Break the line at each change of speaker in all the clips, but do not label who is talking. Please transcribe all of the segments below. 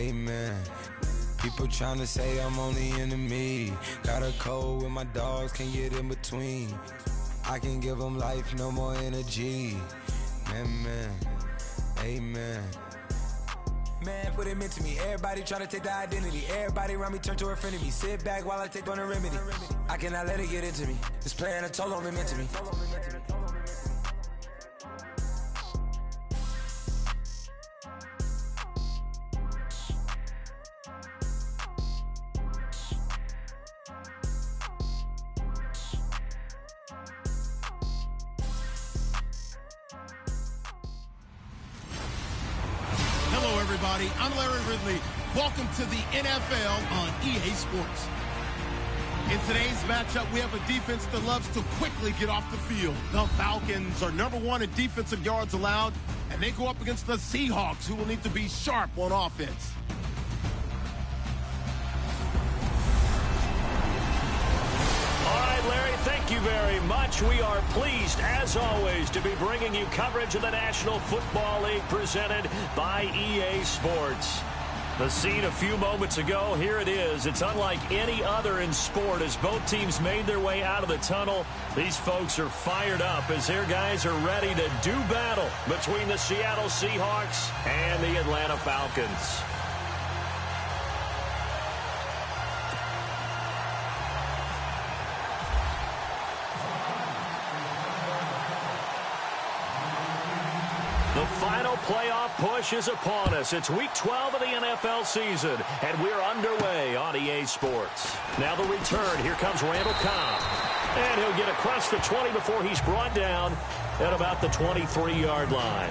Amen. People tryna say I'm only enemy. Got a cold with my dogs, can't get in between. I can give them life, no more energy. Man, amen. Man, what it meant to me. Everybody tryna take the identity. Everybody around me turn to a friend of me. Sit back while I take on a remedy. I cannot let it get into me. This playing a toll on me, meant to me.
Hello, everybody. I'm Larry Ridley. Welcome to the NFL on EA Sports. In today's matchup, we have a defense that loves to quickly get off the field. The Falcons are #1 in defensive yards allowed, and they go up against the Seahawks, who will need to be sharp on offense.
Larry, thank you very much. We are pleased, as always, to be bringing you coverage of the National Football League presented by EA Sports. The scene a few moments ago, here it is. It's unlike any other in sport as both teams made their way out of the tunnel. These folks are fired up as their guys are ready to do battle between the Seattle Seahawks and the Atlanta Falcons. The final playoff push is upon us. It's week 12 of the NFL season, and we're underway on EA Sports. Now the return. Here comes Randall Cobb. And he'll get across the 20 before he's brought down at about the 23-yard line.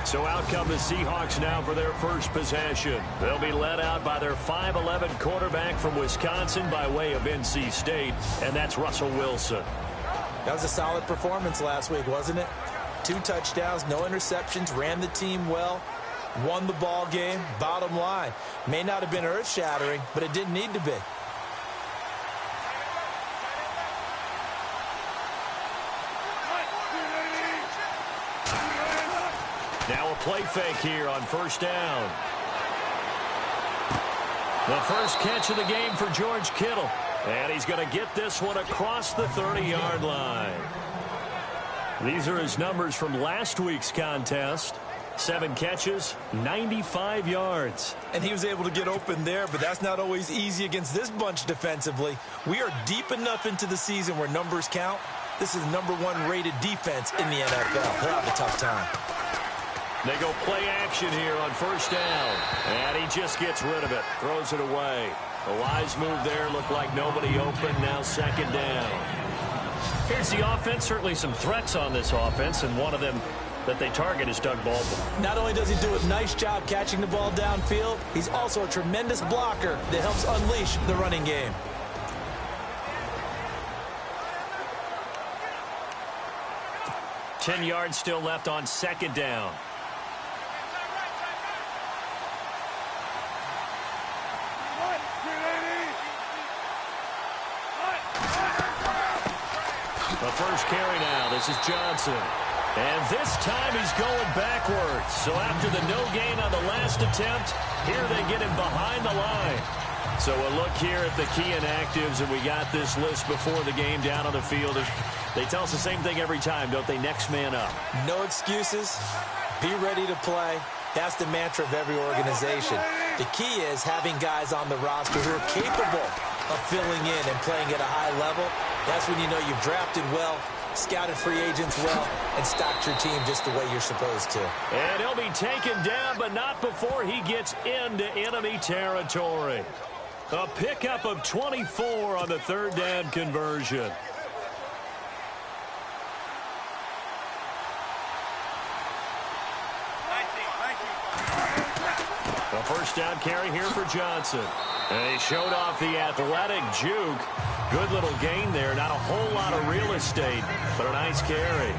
So out come the Seahawks now for their first possession. They'll be led out by their 5'11 quarterback from Wisconsin by way of NC State, and that's Russell Wilson.
That was a solid performance last week, wasn't it? 2 touchdowns, no interceptions, ran the team well, won the ball game. Bottom line, may not have been earth-shattering, but it didn't need to be.
Now a play fake here on first down. The first catch of the game for George Kittle. And he's going to get this one across the 30-yard line. These are his numbers from last week's contest. 7 catches, 95 yards.
And he was able to get open there, but that's not always easy against this bunch defensively. We are deep enough into the season where numbers count. This is #1 rated defense in the NFL. They'll have a tough time.
They go play action here on first down. And he just gets rid of it, throws it away. A wise move there, looked like nobody open, now second down. Here's the offense. Certainly some threats on this offense, and one of them that they target is Doug Baldwin.
Not only does he do a nice job catching the ball downfield, he's also a tremendous blocker that helps unleash the running game.
Ten yards still left on second down. The first carry now. This is Johnson. And this time he's going backwards. So after the no gain on the last attempt, here they get him behind the line. So a look here at the key inactives, and we got this list before the game down on the field. They tell us the same thing every time, don't they? Next man up.
No excuses. Be ready to play. That's the mantra of every organization. The key is having guys on the roster who are capable of filling in and playing at a high level. That's when you know you've drafted well, scouted free agents well, and stocked your team just the way you're supposed to.
And he'll be taken down, but not before he gets into enemy territory. A pickup of 24 on the third down conversion. A first down carry here for Johnson. And he showed off the athletic juke. Good little gain there. Not a whole lot of real estate, but a nice carry.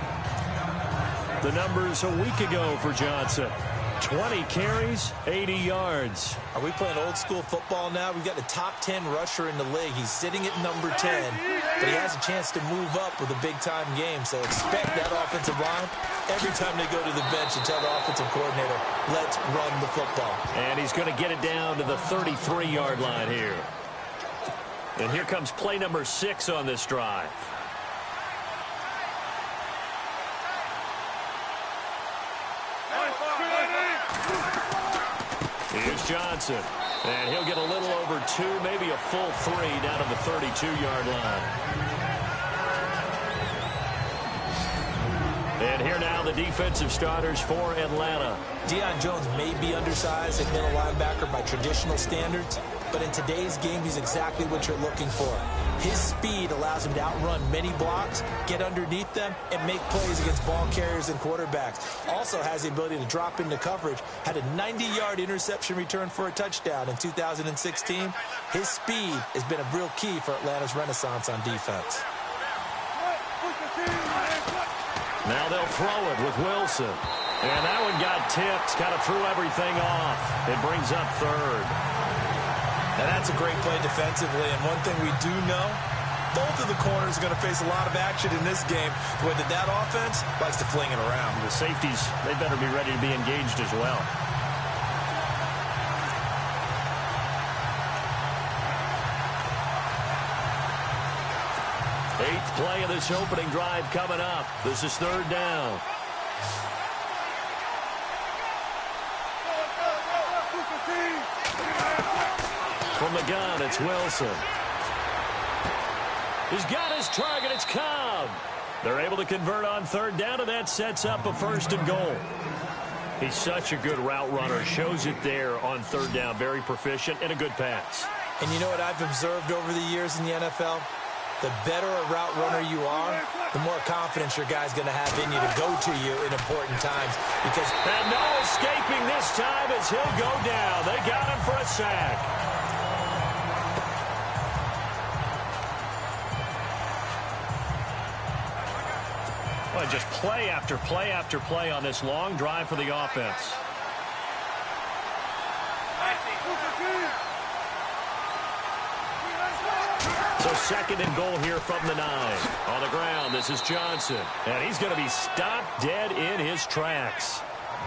The numbers a week ago for Johnson. 20 carries, 80 yards.
Are we playing old school football now? We've got the top 10 rusher in the league. He's sitting at number 10, but he has a chance to move up with a big-time game. So expect that offensive line Every time they go to the bench and tell the offensive coordinator, let's run the football.
And he's going to get it down to the 33-yard line here. And here comes play number 6 on this drive. Here's Johnson. And he'll get a little over 2, maybe a full 3 down to the 32-yard line. And here now the defensive starters for Atlanta.
Deion Jones may be undersized at middle linebacker by traditional standards, but in today's game, he's exactly what you're looking for. His speed allows him to outrun many blocks, get underneath them, and make plays against ball carriers and quarterbacks. Also has the ability to drop into coverage. Had a 90-yard interception return for a touchdown in 2016. His speed has been a real key for Atlanta's renaissance on defense.
Now they'll throw it with Wilson. And that one got tipped, kind of threw everything off. It brings up 3rd.
Now that's a great play defensively, and one thing we do know, both of the corners are going to face a lot of action in this game. The way that offense likes to fling it around.
The safeties, they better be ready to be engaged as well. Eighth play of this opening drive coming up. This is 3rd down. From the gun, it's Wilson. He's got his target. It's Cobb. They're able to convert on 3rd down, and that sets up a 1st and goal. He's such a good route runner. Shows it there on 3rd down. Very proficient and a good pass.
And you know what I've observed over the years in the NFL? The better a route runner you are, the more confidence your guy's going to have in you to go to you in important times.
And no escaping this time as he'll go down. They got him for a sack. Well, just play after play after play on this long drive for the offense. So 2nd and goal here from the 9. On the ground, this is Johnson. And he's going to be stopped dead in his tracks.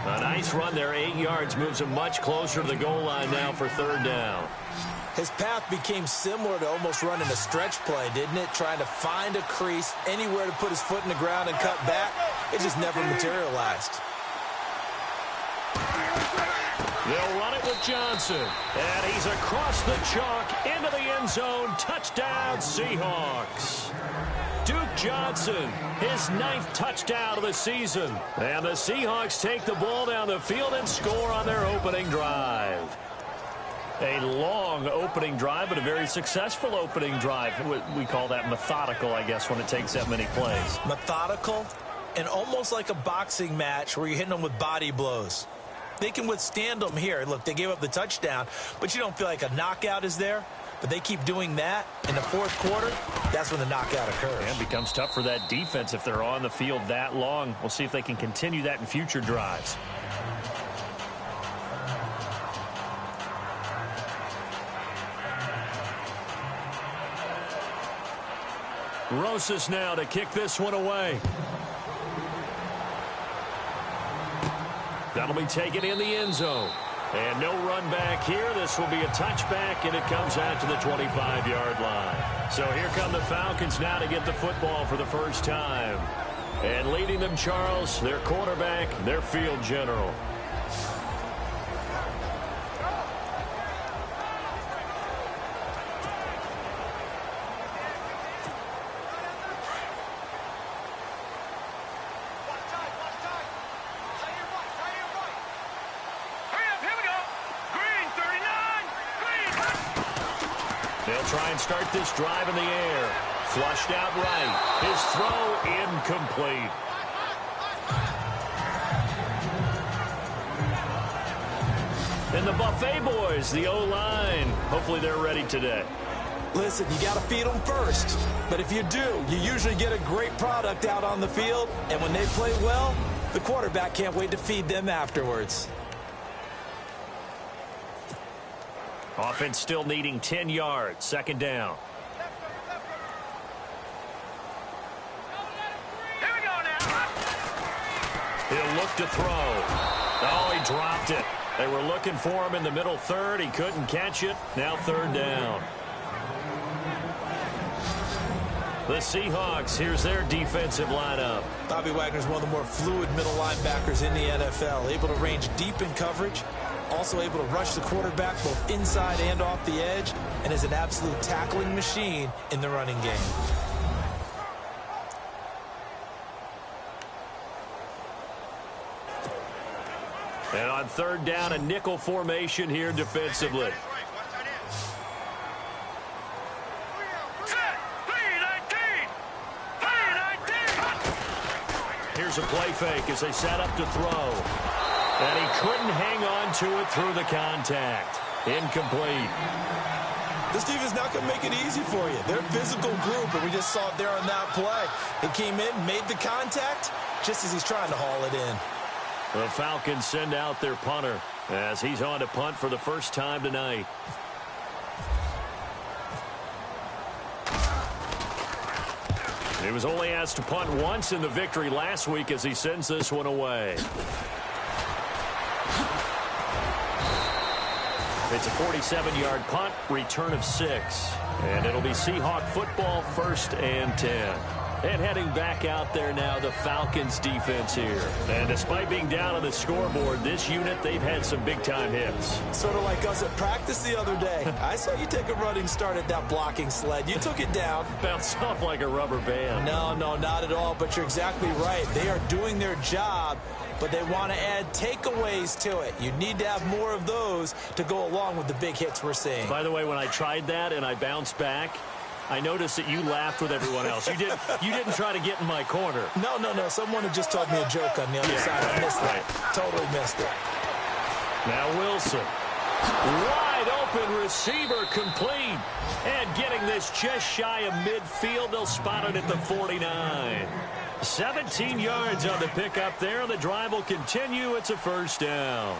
A nice run there, 8 yards, moves him much closer to the goal line now for 3rd down.
His path became similar to almost running a stretch play, didn't it? Trying to find a crease, anywhere to put his foot in the ground and cut back. It just never materialized.
They'll run it with Johnson. And he's across the chalk into the end zone. Touchdown, Seahawks. Duke Johnson, his 9th touchdown of the season. And the Seahawks take the ball down the field and score on their opening drive. A long opening drive, but a very successful opening drive. We call that methodical, I guess, when it takes that many plays.
Methodical and almost like a boxing match where you're hitting them with body blows. They can withstand them here. Look, they gave up the touchdown, but you don't feel like a knockout is there. But they keep doing that in the 4th quarter. That's when the knockout occurs.
And it becomes tough for that defense if they're on the field that long. We'll see if they can continue that in future drives. Rosas now to kick this one away. That'll be taken in the end zone. And no run back here. This will be a touchback, and it comes out to the 25-yard line. So here come the Falcons now to get the football for the first time. And leading them, Charles, their quarterback, their field general. They'll try and start this drive in the air. Flushed out right. His throw incomplete. And the Buffet boys, the O-line, hopefully they're ready today.
Listen, you got to feed them first. But if you do, you usually get a great product out on the field. And when they play well, the quarterback can't wait to feed them afterwards.
Offense still needing 10 yards. 2nd down. look to throw. Oh, he dropped it. They were looking for him in the middle third. He couldn't catch it. Now third down. The Seahawks, here's their defensive lineup.
Bobby Wagner's one of the more fluid middle linebackers in the NFL, able to range deep in coverage, also able to rush the quarterback both inside and off the edge, and is an absolute tackling machine in the running game.
And on third down, a nickel formation here defensively. Here's a play fake as they set up to throw. And he couldn't hang on to it through the contact. Incomplete.
This defense not going to make it easy for you. They're a physical group, and we just saw it there on that play. He came in, made the contact, just as he's trying to haul it in.
The Falcons send out their punter as he's on to punt for the first time tonight. He was only asked to punt once in the victory last week as he sends this one away. It's a 47-yard punt, return of 6. And it'll be Seahawk football, 1st and 10. And heading back out there now, the Falcons defense here. And despite being down on the scoreboard, this unit, they've had some big-time hits.
Sort of like us at practice the other day. I saw you take a running start at that blocking sled. You took it down.
Bounced off like a rubber band.
No, not at all, but you're exactly right. They are doing their job, but they want to add takeaways to it. You need to have more of those to go along with the big hits we're seeing.
By the way, when I tried that and I bounced back, I noticed that you laughed with everyone else. You didn't try to get in my corner.
No. Someone had just told me a joke on the other side. I missed that. Totally missed it.
Now Wilson. Wide open receiver complete. And getting this just shy of midfield. They'll spot it at the 49. 17 yards on the pickup there. The drive will continue. It's a first down.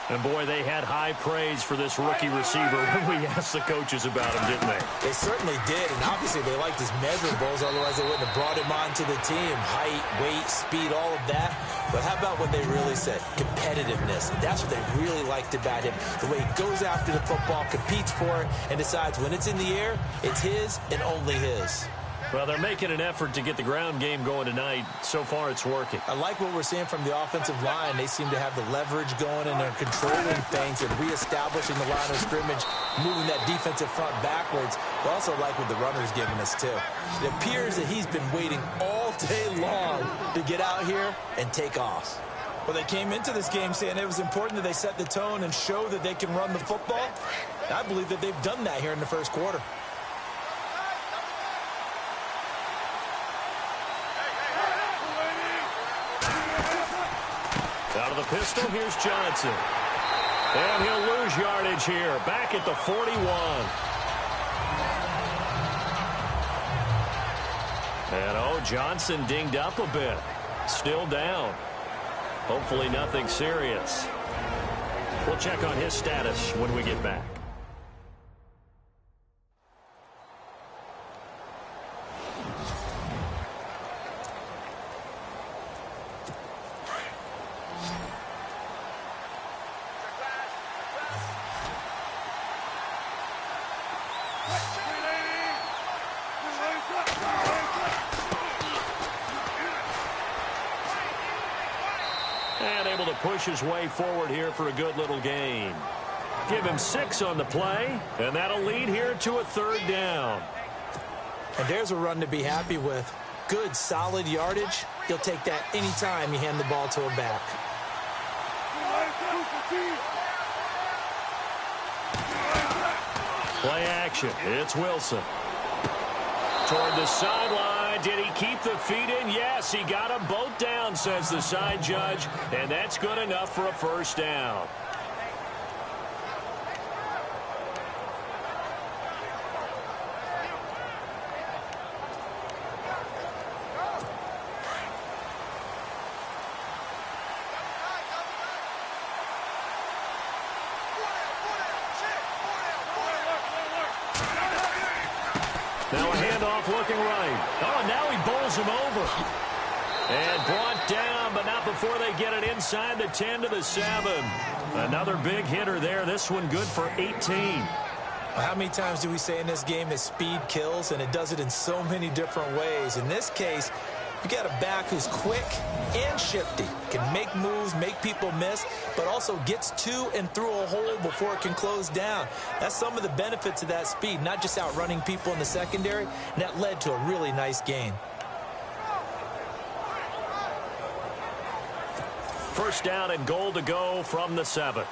And, boy, they had high praise for this rookie receiver when we asked the coaches about him, didn't they?
They certainly did, and obviously they liked his measurables, otherwise they wouldn't have brought him onto the team. Height, weight, speed, all of that. But how about what they really said? Competitiveness. That's what they really liked about him. The way he goes after the football, competes for it, and decides when it's in the air, it's his and only his.
Well, they're making an effort to get the ground game going tonight. So far, it's working.
I like what we're seeing from the offensive line. They seem to have the leverage going, and they're controlling things and reestablishing the line of scrimmage, moving that defensive front backwards. But also like what the runner's giving us, too. It appears that he's been waiting all day long to get out here and take off. Well, they came into this game saying it was important that they set the tone and show that they can run the football. I believe that they've done that here in the first quarter.
Out of the pistol, here's Johnson. And he'll lose yardage here, back at the 41. And, Johnson dinged up a bit. Still down. Hopefully nothing serious. We'll check on his status when we get back. And able to push his way forward here for a good little gain. Give him 6 on the play, and that'll lead here to a third down.
And there's a run to be happy with. Good, solid yardage. He'll take that anytime you hand the ball to a back.
Play action. It's Wilson. Toward the sideline. Did he keep the feet in? Yes, he got them both down, says the side judge. And that's good enough for a first down. Now a handoff looking right. Oh, and now he bowls him over. And brought down, but not before they get it inside the 10 to the 7. Another big hitter there. This one good for 18.
How many times do we say in this game that speed kills, and it does it in so many different ways? In this case, you got a back who's quick and shifty, can make moves, make people miss, but also gets to and through a hole before it can close down. That's some of the benefits of that speed, not just outrunning people in the secondary, and that led to a really nice gain.
First down and goal to go from the 7.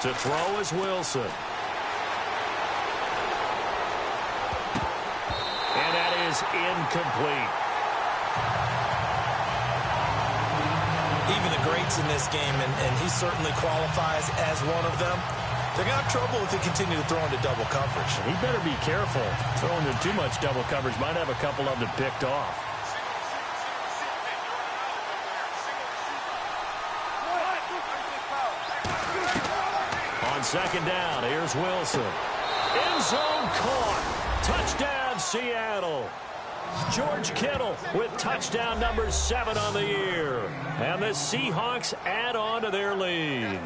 To throw is Wilson. And that is incomplete.
Even the greats in this game, and he certainly qualifies as one of them, they're going to have trouble if they continue to throw into double coverage.
He better be careful. Throwing into too much double coverage might have a couple of them picked off. On second down, here's Wilson. End zone caught. Touchdown, Seattle. George Kittle with touchdown number 7 on the year. And the Seahawks add on to their lead.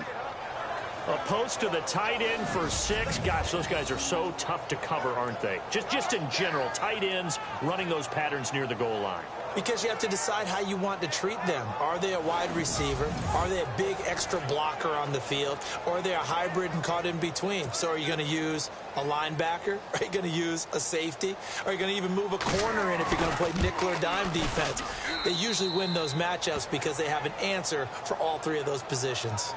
A post to the tight end for 6. Gosh, those guys are so tough to cover, aren't they? Just in general, tight ends running those patterns near the goal line.
Because you have to decide how you want to treat them. Are they a wide receiver? Are they a big extra blocker on the field? Or are they a hybrid and caught in between? So are you going to use a linebacker? Are you going to use a safety? Are you going to even move a corner in if you're going to play nickel or dime defense? They usually win those matchups because they have an answer for all 3 of those positions.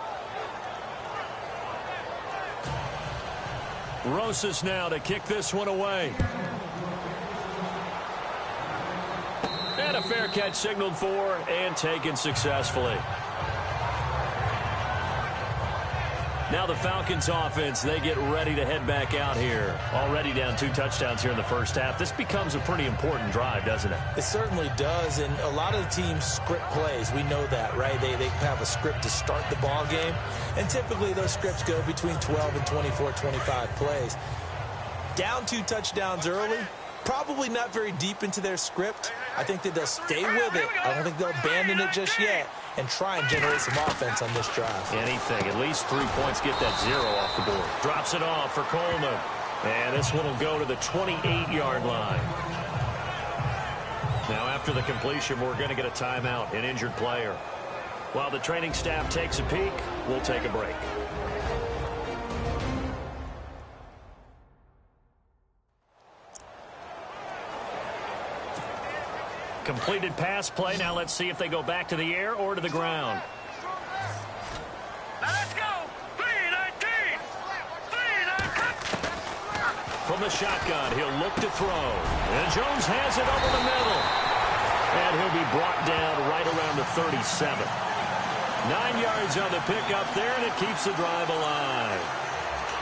Rosas now to kick this one away. And a fair catch signaled for and taken successfully. Now the Falcons offense, they get ready to head back out here. Already down 2 touchdowns here in the first half. This becomes a pretty important drive, doesn't it?
It certainly does, and a lot of the teams script plays. We know that, right? They have a script to start the ball game, and typically those scripts go between 12 and 24, 25 plays. Down 2 touchdowns early, probably not very deep into their script. I think that they'll stay with it. I don't think they'll abandon it just yet and try and generate some offense on this drive.
Anything. At least 3 points. Get that 0 off the board. Drops it off for Coleman. And this one will go to the 28-yard line. Now, after the completion, we're going to get a timeout, an injured player. While the training staff takes a peek, we'll take a break. Completed pass play. Now let's see if they go back to the air or to the ground.
Now let's go. 3-19. 3-19.
From the shotgun, he'll look to throw. And Jones has it over the middle. And he'll be brought down right around the 37. 9 yards on the pickup there, and it keeps the drive alive.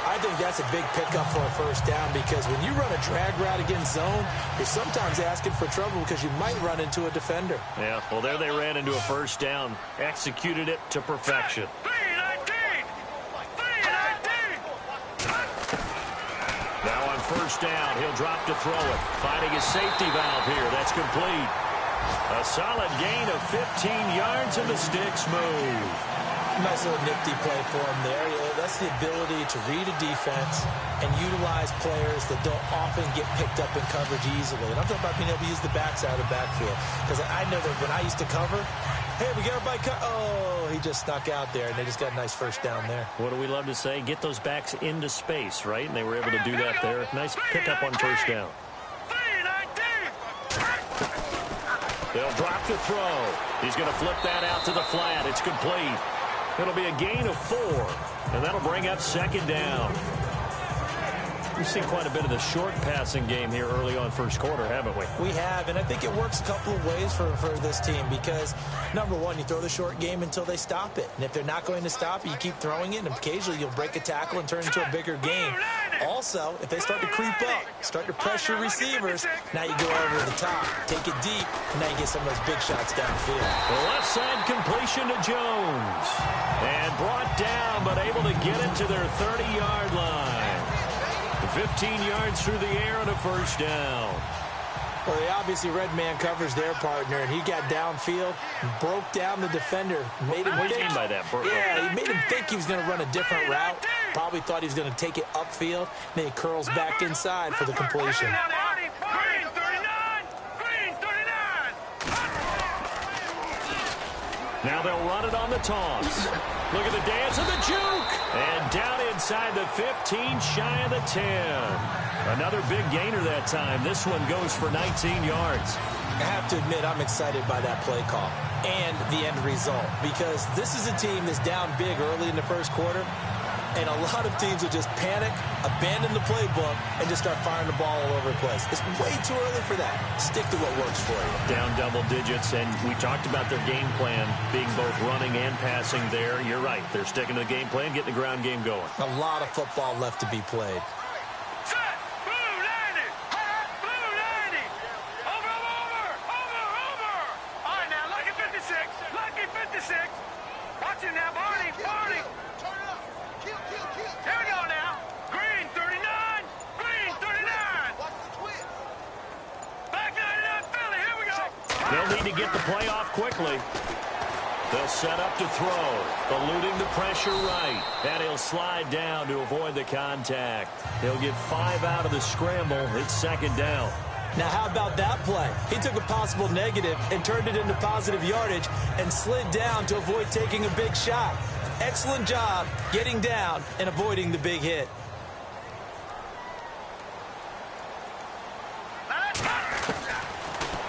I think that's a big pickup for a first down because when you run a drag route against zone, you're sometimes asking for trouble because you might run into a defender.
Yeah, well, there they ran into a first down. Executed it to perfection.
3-19. 3-19.
Now on first down, he'll drop to throw it. Finding his safety valve here. That's complete. A solid gain of 15 yards and the sticks move.
Nice little nifty play for him there. That's the ability to read a defense and utilize players that don't often get picked up in coverage easily. And I'm talking about being able to use the backside of the backfield. Because I know that when I used to cover, hey, we got everybody cut. Oh, he just snuck out there, and they just got a nice first down there.
What do we love to say? Get those backs into space, right? And they were able to do that there. Nice pickup on first down.
3-19.
They'll drop the throw. He's going to flip that out to the flat. It's complete. It'll be a gain of 4, and that'll bring up second down. We've seen quite a bit of the short passing game here early on first quarter, haven't we?
We have, and I think it works a couple of ways for this team because, number one, you throw the short game until they stop it. And if they're not going to stop it, you keep throwing it, and occasionally you'll break a tackle and turn it into a bigger game. Also, if they start to creep up, start to pressure receivers, now you go over the top, take it deep, and now you get some of those big shots downfield.
The left side completion to Jones. And brought down, but able to get it to their 30-yard line. 15 yards through the air and a first down.
Well, they obviously read man coverage their partner, and he got downfield, broke down the defender, made him
What do you
think.
mean by that?
Yeah, he made him think he was going to run a different route. Probably thought he was going to take it upfield. Then he curls back inside for the completion.
Green 39! Green 39!
Now they'll run it on the toss. Look at the dance of the juke. And down inside the 15, shy of the 10. Another big gainer that time. This one goes for 19 yards.
I have to admit, I'm excited by that play call and the end result, because this is a team that's down big early in the first quarter, and a lot of teams will just panic, abandon the playbook, and just start firing the ball all over the place. It's way too early for that. Stick to what works for you.
Down double digits, and we talked about their game plan being both running and passing there. You're right. They're sticking to the game plan, getting the ground game going.
A lot of football left to be played.
Set! Blue 90! Blue 90! Over! All right, now, lucky 56. Lucky 56. Watch it now, Barney.
Turn it up. Kill.
Here we go now. Green 39. Green 39.
Watch the twist.
Back 99 Philly. Here we go.
They'll need to get the play off quickly. They'll set up to throw, eluding the pressure right, and he'll slide down to avoid the contact. He'll get 5 out of the scramble. It's second down.
Now, how about that play? He took a possible negative and turned it into positive yardage and slid down to avoid taking a big shot. Excellent job getting down and avoiding the big hit.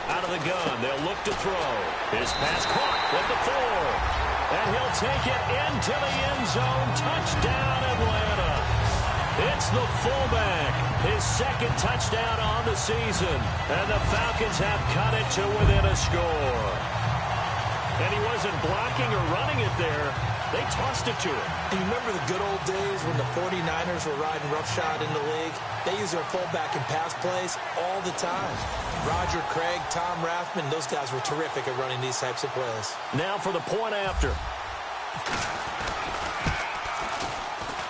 Out of the gun, they'll look to throw. His pass caught with the 4. And he'll take it into the end zone. Touchdown, Atlanta. It's the fullback. His second touchdown on the season. And the Falcons have cut it to within a score. And he wasn't blocking or running it there. They tossed it to him.
And you remember the good old days when the 49ers were riding roughshod in the league? They use their fullback in pass plays all the time. Roger Craig, Tom Rathman, those guys were terrific at running these types of plays.
Now for the point after.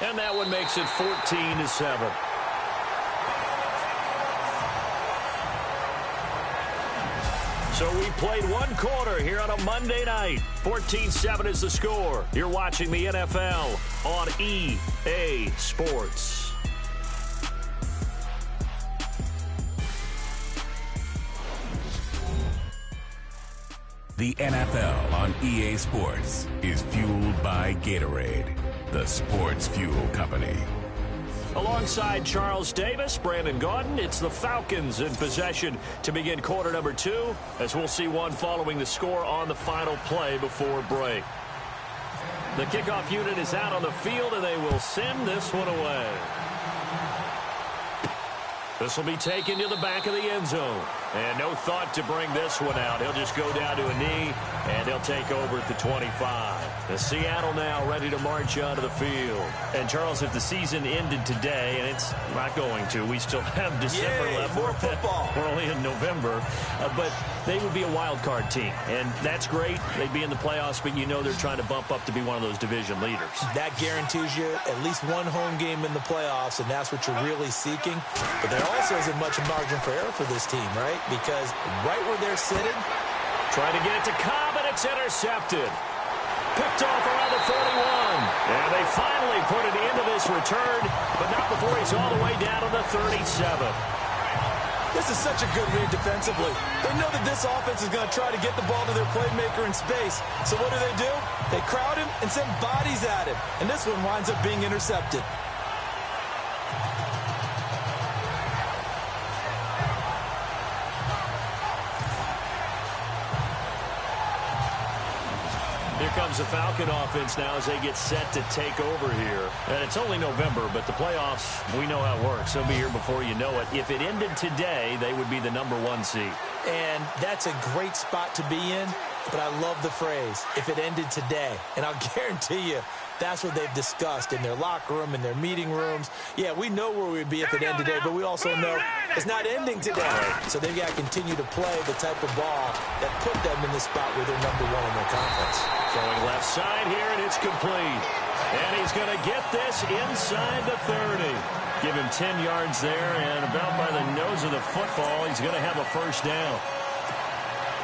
And that one makes it 14-7. So we played one quarter here on a Monday night. 14-7 is the score. You're watching the NFL on EA Sports.
The NFL on EA Sports is fueled by Gatorade, the sports fuel company.
Alongside Charles Davis, Brandon Gaudin, it's the Falcons in possession to begin quarter number 2, as we'll see one following the score on the final play before break. The kickoff unit is out on the field, and they will send this one away. This will be taken to the back of the end zone. And no thought to bring this one out. He'll just go down to a knee, and he'll take over at the 25. The Seattle now ready to march onto the field. And, Charles, if the season ended today, and it's not going to, we still have December left.
More football.
We're only in November. But they would be a wild card team. And that's great. They'd be in the playoffs, but you know they're trying to bump up to be one of those division leaders.
That guarantees you at least one home game in the playoffs, and that's what you're really seeking. But there also isn't much margin for error for this team, right? Because right where they're sitting,
trying to get it to Cobb, and it's intercepted. Picked off around the 41. And they finally put it into this return, but not before he's all the way down to the 37.
This is such a good read defensively. They know that this offense is going to try to get the ball to their playmaker in space. So what do? They crowd him and send bodies at him. And this one winds up being intercepted.
Here comes the Falcon offense now as they get set to take over here. And it's only November, but the playoffs, we know how it works. They'll be here before you know it. If it ended today, they would be the number 1 seed.
And that's a great spot to be in, but I love the phrase, if it ended today. And I'll guarantee you, that's what they've discussed in their locker room, in their meeting rooms. Yeah, we know where we'd be if it ended today, but we also know it's not ending today. So they've got to continue to play the type of ball that put them in the spot where they're #1 in their conference.
Throwing left side here, and it's complete. And he's going to get this inside the 30. Give him 10 yards there, and about by the nose of the football, he's going to have a first down.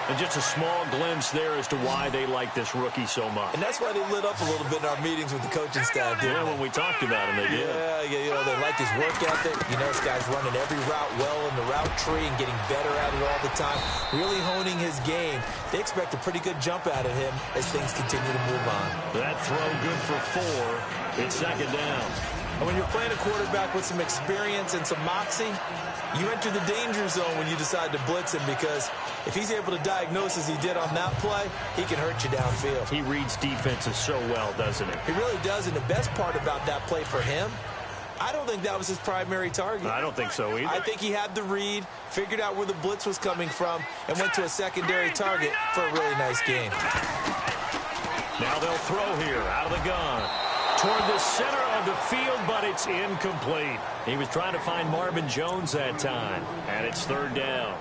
And just a small glimpse there as to why they like this rookie so much.
And that's why they lit up a little bit in our meetings with the coaching staff.
Yeah, when we talked about him, they did.
Yeah, you know, they like his work ethic. You know, this guy's running every route well in the route tree and getting better at it all the time, really honing his game. They expect a pretty good jump out of him as things continue to move on.
That throw good for 4. It's second down.
And when you're playing a quarterback with some experience and some moxie, you enter the danger zone when you decide to blitz him, because if he's able to diagnose as he did on that play, he can hurt you downfield.
He reads defenses so well, doesn't he?
He really does, and the best part about that play for him, I don't think that was his primary target.
I don't think so either.
I think he had the read, figured out where the blitz was coming from, and went to a secondary target for a really nice game.
Now they'll throw here out of the gun toward the center of the field, but it's incomplete. He was trying to find Marvin Jones that time, and it's third down.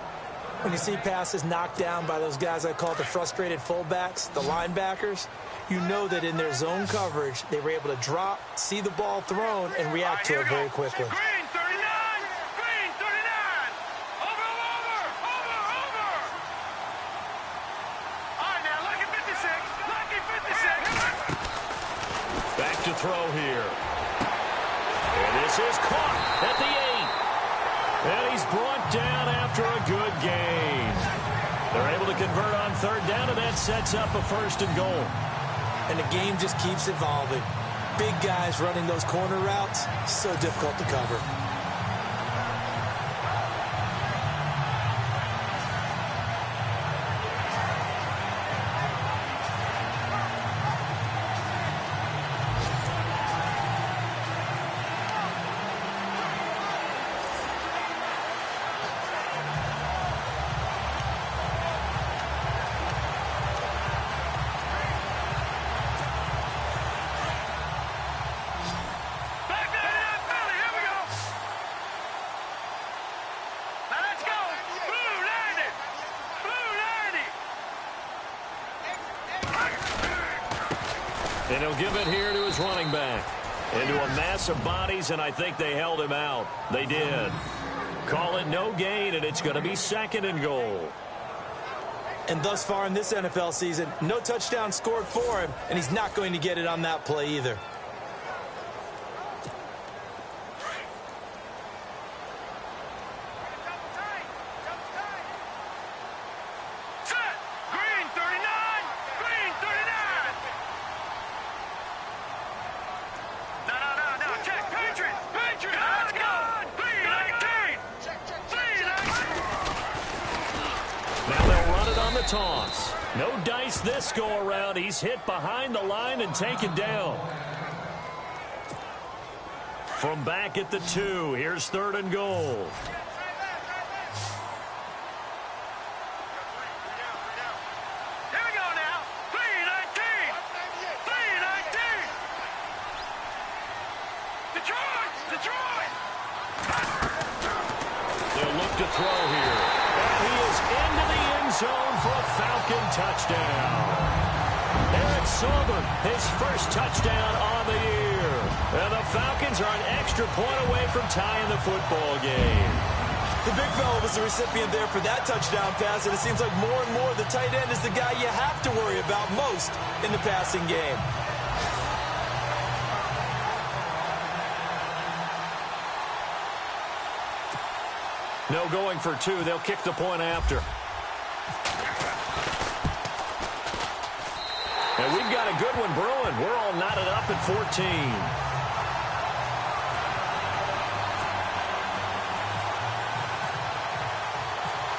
When you see passes knocked down by those guys I call the frustrated fullbacks, the linebackers, you know that in their zone coverage, they were able to drop, see the ball thrown, and react to it very quickly.
Green 39! Green 39! Over! All right, now, lucky 56! Lucky 56!
Back to throw here. And this is caught at the 8. And he's brought down after a good gain. They're able to convert on third down, and that sets up a 1st and goal.
And the game just keeps evolving. Big guys running those corner routes, so difficult to cover.
And he'll give it here to his running back. Into a mass of bodies, and I think they held him out. They did. Call it no gain, and it's going to be 2nd and goal.
And thus far in this NFL season, no touchdown scored for him, and he's not going to get it on that play either.
Toss. No dice this go around. He's hit behind the line and taken down. From back at the 2, here's 3rd and goal.
Here we go now. 3-19. 3-19. Detroit.
They'll look to throw here. And he is into the end zone for a Falcon touchdown. Eric Sauber, his first touchdown on the year. And the Falcons are an extra point away from tying the football game.
The big fella was the recipient there for that touchdown pass, and it seems like more and more the tight end is the guy you have to worry about most in the passing game.
No going for 2. They'll kick the point after. And we've got a good one brewing. We're all knotted up at 14.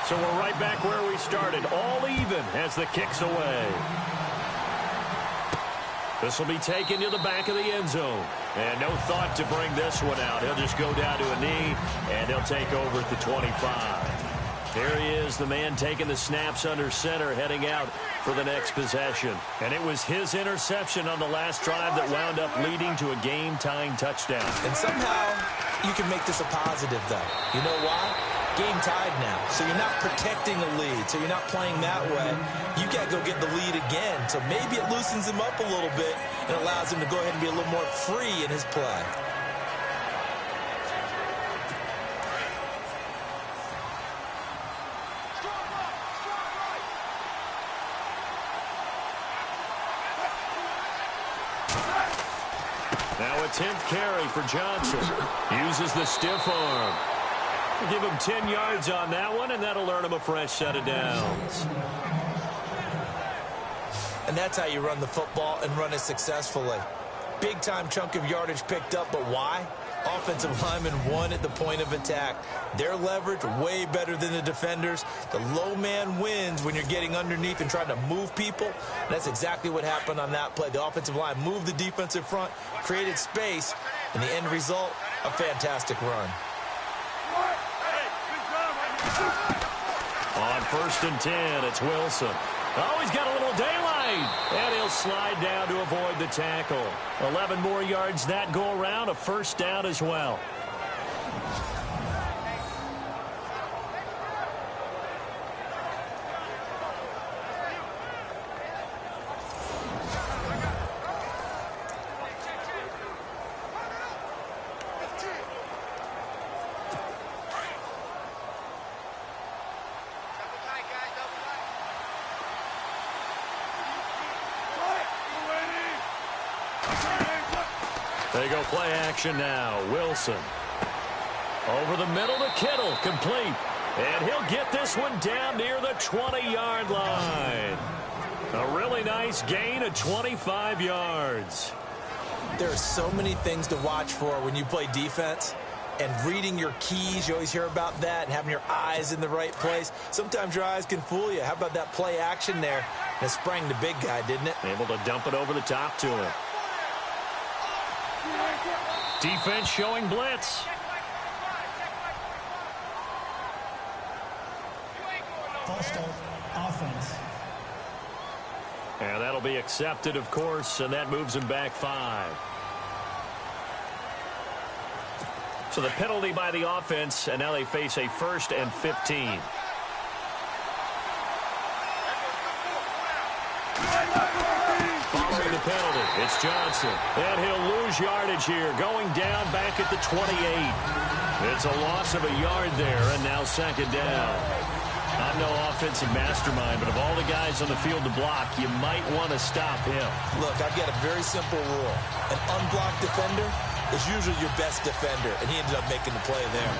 So we're right back where we started, all even as the kick's away. This will be taken to the back of the end zone. And no thought to bring this one out. He'll just go down to a knee, and they'll take over at the 25. There he is the man taking the snaps under center, heading out for the next possession. And it was his interception on the last drive that wound up leading to a game-tying touchdown.
And somehow you can make this a positive, though. You know why? Game tied now, so you're not protecting a lead, so you're not playing that way. You got to go get the lead again, so maybe it loosens him up a little bit and allows him to go ahead and be a little more free in his play.
Now a 10th carry for Johnson. Uses the stiff arm. Give him 10 yards on that one, and that'll earn him a fresh set of downs.
And that's how you run the football and run it successfully. Big-time chunk of yardage picked up, but why? Offensive linemen won at the point of attack. Their leverage way better than the defenders. The low man wins when you're getting underneath and trying to move people. And that's exactly what happened on that play. The offensive line moved the defensive front, created space, and the end result, a fantastic run.
On 1st and 10, it's Wilson. Oh, he's got a little daylight. And he'll slide down to avoid the tackle. 11 more yards that go around, a first down as well. They go play action now. Wilson. Over the middle to Kittle. Complete. And he'll get this one down near the 20-yard line. A really nice gain of 25 yards.
There are so many things to watch for when you play defense. And reading your keys, you always hear about that, and having your eyes in the right place. Sometimes your eyes can fool you. How about that play action there? And it sprang the big guy, didn't it?
Able to dump it over the top to him. Defense showing blitz.
False start, offense.
And that'll be accepted, of course, and that moves him back 5. So the penalty by the offense, and now they face a 1st and 15. Following the penalty, it's Johnson. And he'll lose yardage here, going down back at the 28. It's a loss of a yard there, and now 2nd down. I'm no offensive mastermind, but of all the guys on the field to block, you might want to stop him.
Look, I've got a very simple rule. An unblocked defender is usually your best defender, and he ended up making the play there.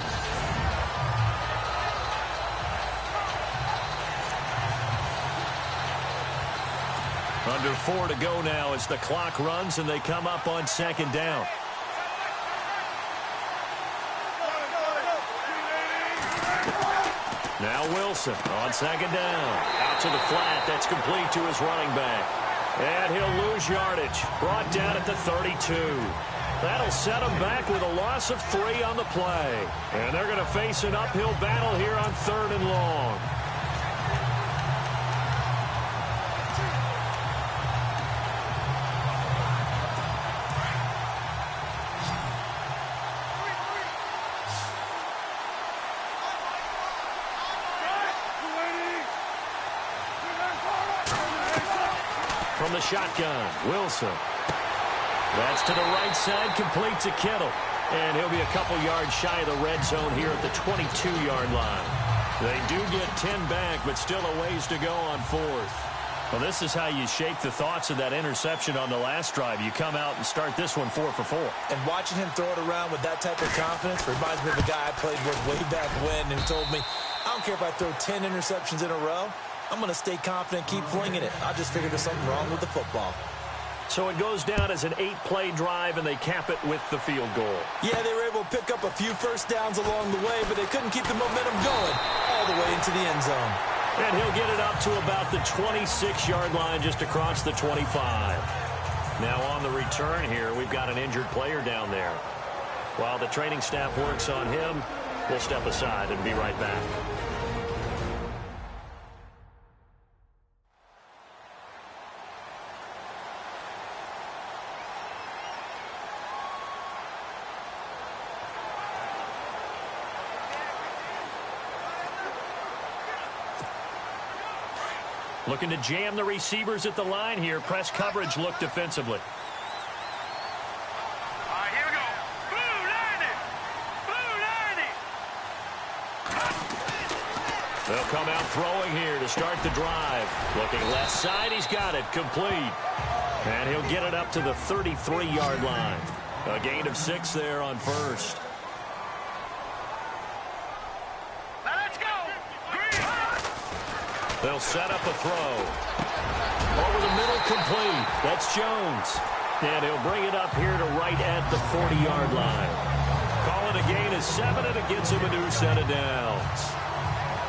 Under 4 to go now as the clock runs, and they come up on 2nd down. Now Wilson on 2nd down. Out to the flat. That's complete to his running back. And he'll lose yardage. Brought down at the 32. That'll set him back with a loss of 3 on the play. And they're going to face an uphill battle here on 3rd and long. From the shotgun, Wilson. That's to the right side, complete to Kittle. And he'll be a couple yards shy of the red zone here at the 22-yard line. They do get 10 back, but still a ways to go on 4th. Well, this is how you shake the thoughts of that interception on the last drive. You come out and start this one 4 for 4.
And watching him throw it around with that type of confidence reminds me of a guy I played with way back when who told me, I don't care if I throw 10 interceptions in a row. I'm going to stay confident, keep flinging it. I just figured there's something wrong with the football.
So it goes down as an 8-play drive, and they cap it with the field goal.
Yeah, they were able to pick up a few first downs along the way, but they couldn't keep the momentum going all the way into the end zone.
And he'll get it up to about the 26-yard line, just across the 25. Now on the return here, we've got an injured player down there. While the training staff works on him, we'll step aside and be right back. Looking to jam the receivers at the line here. Press coverage look defensively.
All right, here we go. Blue lining. Blue lining.
They'll come out throwing here to start the drive. Looking left side. He's got it. Complete. And he'll get it up to the 33-yard line. A gain of 6 there on first.
Now let's go. Green.
They'll set up a throw. Over the middle, complete. That's Jones. And he'll bring it up here to right at the 40-yard line. Call it a gain of 7, and it gets him a new set of downs.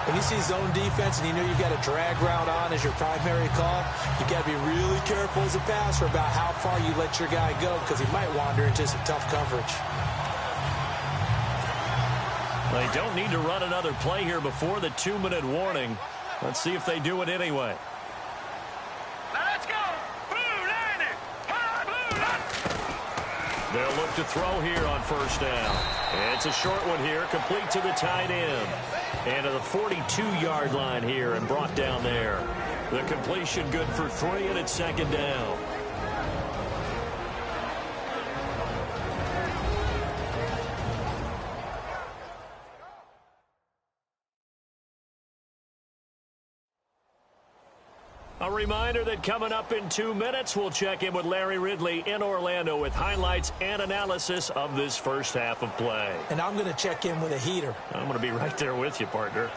When you see zone defense and you know you've got a drag route on as your primary call, you've got to be really careful as a passer about how far you let your guy go because he might wander into some tough coverage.
They don't need to run another play here before the 2-minute warning. Let's see if they do it anyway.
Now let's go. Blue lining. Blue lining.
They'll look to throw here on first down. It's a short one here, complete to the tight end. And to the 42-yard line here and brought down there. The completion good for 3, and it's second down. A reminder that coming up in 2 minutes, we'll check in with Larry Ridley in Orlando with highlights and analysis of this first half of play.
And I'm going to check in with a heater.
I'm going to be right there with you, partner.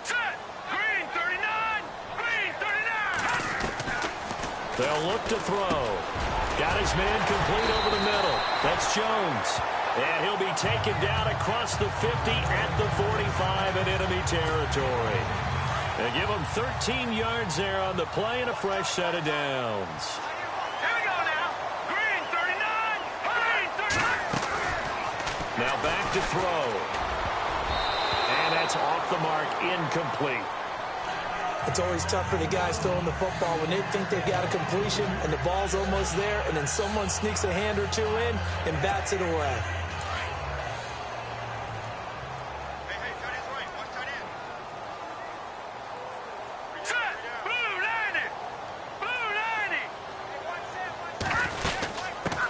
Set. Green 39. Green 39.
They'll look to throw. Got his man complete over the middle. That's Jones. And he'll be taken down across the 50 at the 45 in enemy territory. They give him 13 yards there on the play and a fresh set of downs.
Here we go now. Green 39. Green 39.
Now back to throw. And that's off the mark, incomplete.
It's always tough for the guys throwing the football when they think they've got a completion and the ball's almost there, and then someone sneaks a hand or two in and bats it away.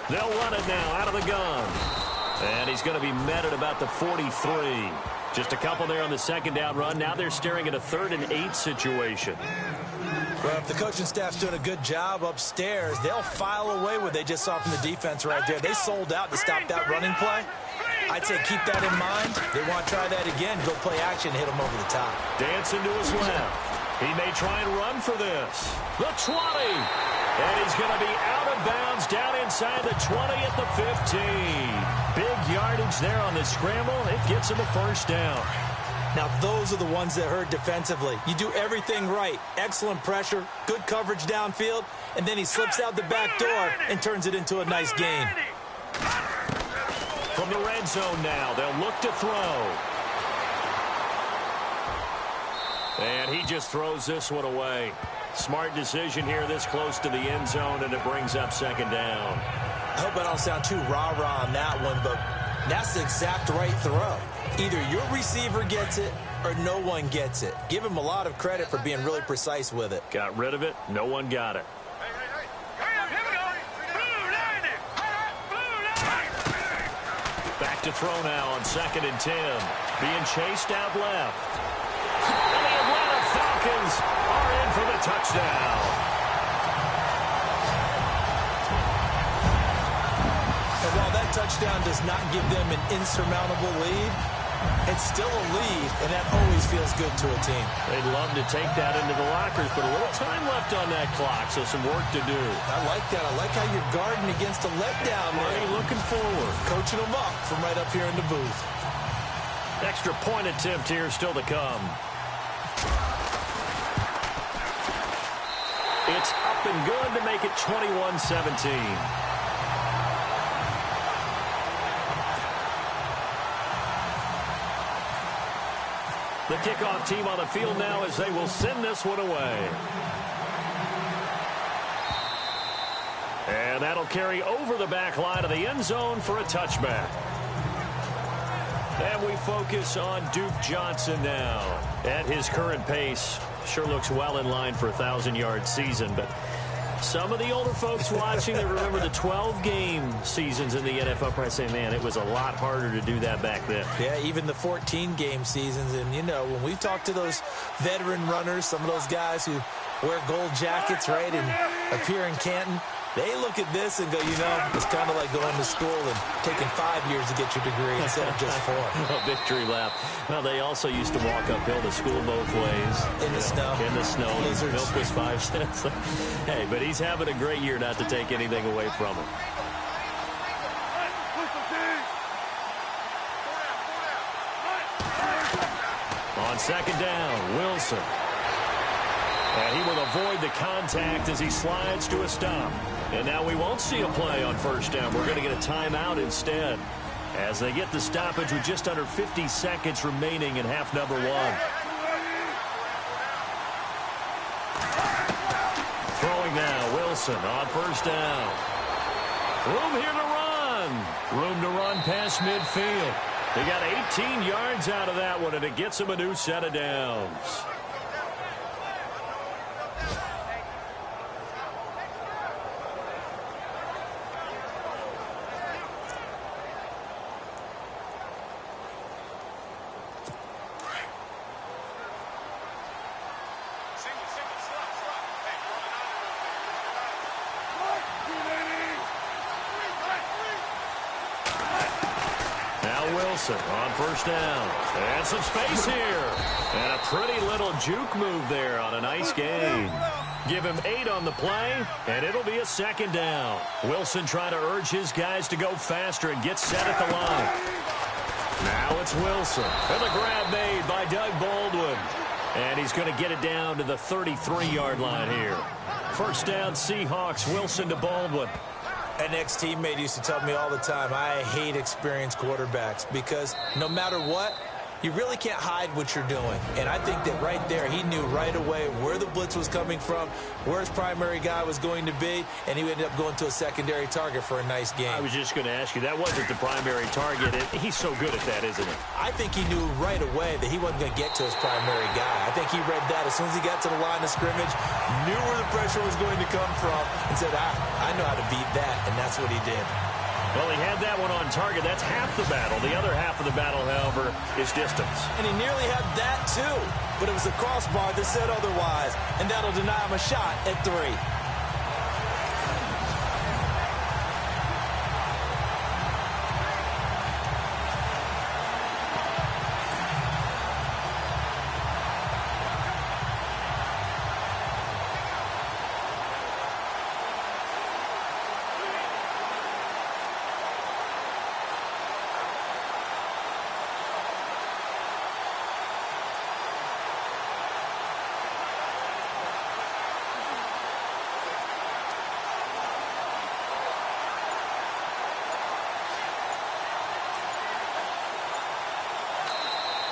They'll run it now out of the gun. And he's going to be met at about the 43. Just a couple there on the second down run. Now they're staring at a 3rd and 8 situation.
Well, if the coaching staff's doing a good job upstairs, they'll file away what they just saw from the defense right there. They sold out to stop that running play. I'd say keep that in mind. They want to try that again, go play action, hit them over the top.
Dancing to his left. He may try and run for this. The 20. And he's going to be out of bounds down inside the 20 at the 15. Big yardage there on the scramble. It gets him a first down.
Now, those are the ones that hurt defensively. You do everything right. Excellent pressure, good coverage downfield, and then he slips out the back door and turns it into a nice gain.
From the red zone now, they'll look to throw. And he just throws this one away. Smart decision here this close to the end zone, and it brings up second down.
I hope I don't sound too rah-rah on that one, but that's the exact right throw. Either your receiver gets it or no one gets it. Give him a lot of credit for being really precise with it.
Got rid of it. No one got it. Back to throw now on 2nd and 10. Being chased out left. And the Atlanta Falcons are in for the touchdown.
And while that touchdown does not give them an insurmountable lead, it's still a lead, and that always feels good to a team.
They'd love to take that into the lockers, but a little time left on that clock, so some work to do.
I like that. I like how you're guarding against a letdown there.
Looking forward.
Coaching them up from right up here in the booth.
Extra point attempt here still to come. It's up and good to make it 21-17. The kickoff team on the field now as they will send this one away. And that'll carry over the back line of the end zone for a touchback. And we focus on Duke Johnson now. At his current pace, sure looks well in line for a 1,000-yard season, but some of the older folks watching that remember the 12-game seasons in the NFL probably say, man, it was a lot harder to do that back then.
Yeah, even the 14-game seasons. And, you know, when we talk to those veteran runners, some of those guys who wear gold jackets, right, and appear in Canton, they look at this and go, you know, it's kind of like going to school and taking 5 years to get your degree instead of just 4.
A victory lap. Well, they also used to walk uphill to school both ways.
In the snow.
In the snow.
Blizzards.
Milk was 5 cents. Hey, but he's having a great year, not to take anything away from him. On second down, Wilson. And he will avoid the contact as he slides to a stop. And now we won't see a play on first down. We're going to get a timeout instead as they get the stoppage with just under 50 seconds remaining in half number 1. Throwing now, Wilson on first down. Room here to run. Room to run past midfield. He got 18 yards out of that one, and it gets him a new set of downs. Wilson on first down. And some space here. And a pretty little juke move there on a nice gain. Give him 8 on the play, and it'll be a second down. Wilson trying to urge his guys to go faster and get set at the line. Now it's Wilson. And the grab made by Doug Baldwin. And he's going to get it down to the 33-yard line here. First down, Seahawks. Wilson to Baldwin.
An ex-teammate used to tell me all the time, I hate experienced quarterbacks because no matter what, you really can't hide what you're doing. And I think that right there, he knew right away where the blitz was coming from, where his primary guy was going to be, and he ended up going to a secondary target for a nice game.
I was just going to ask you, that wasn't the primary target. He's so good at that, isn't he?
I think he knew right away that he wasn't going to get to his primary guy. I think he read that as soon as he got to the line of scrimmage, knew where the pressure was going to come from, and said, I know how to beat that, and that's what he did.
Well, he had that one on target. That's half the battle. The other half of the battle, however, is distance.
And he nearly had that, too. But it was the crossbar that said otherwise. And that'll deny him a shot at 3.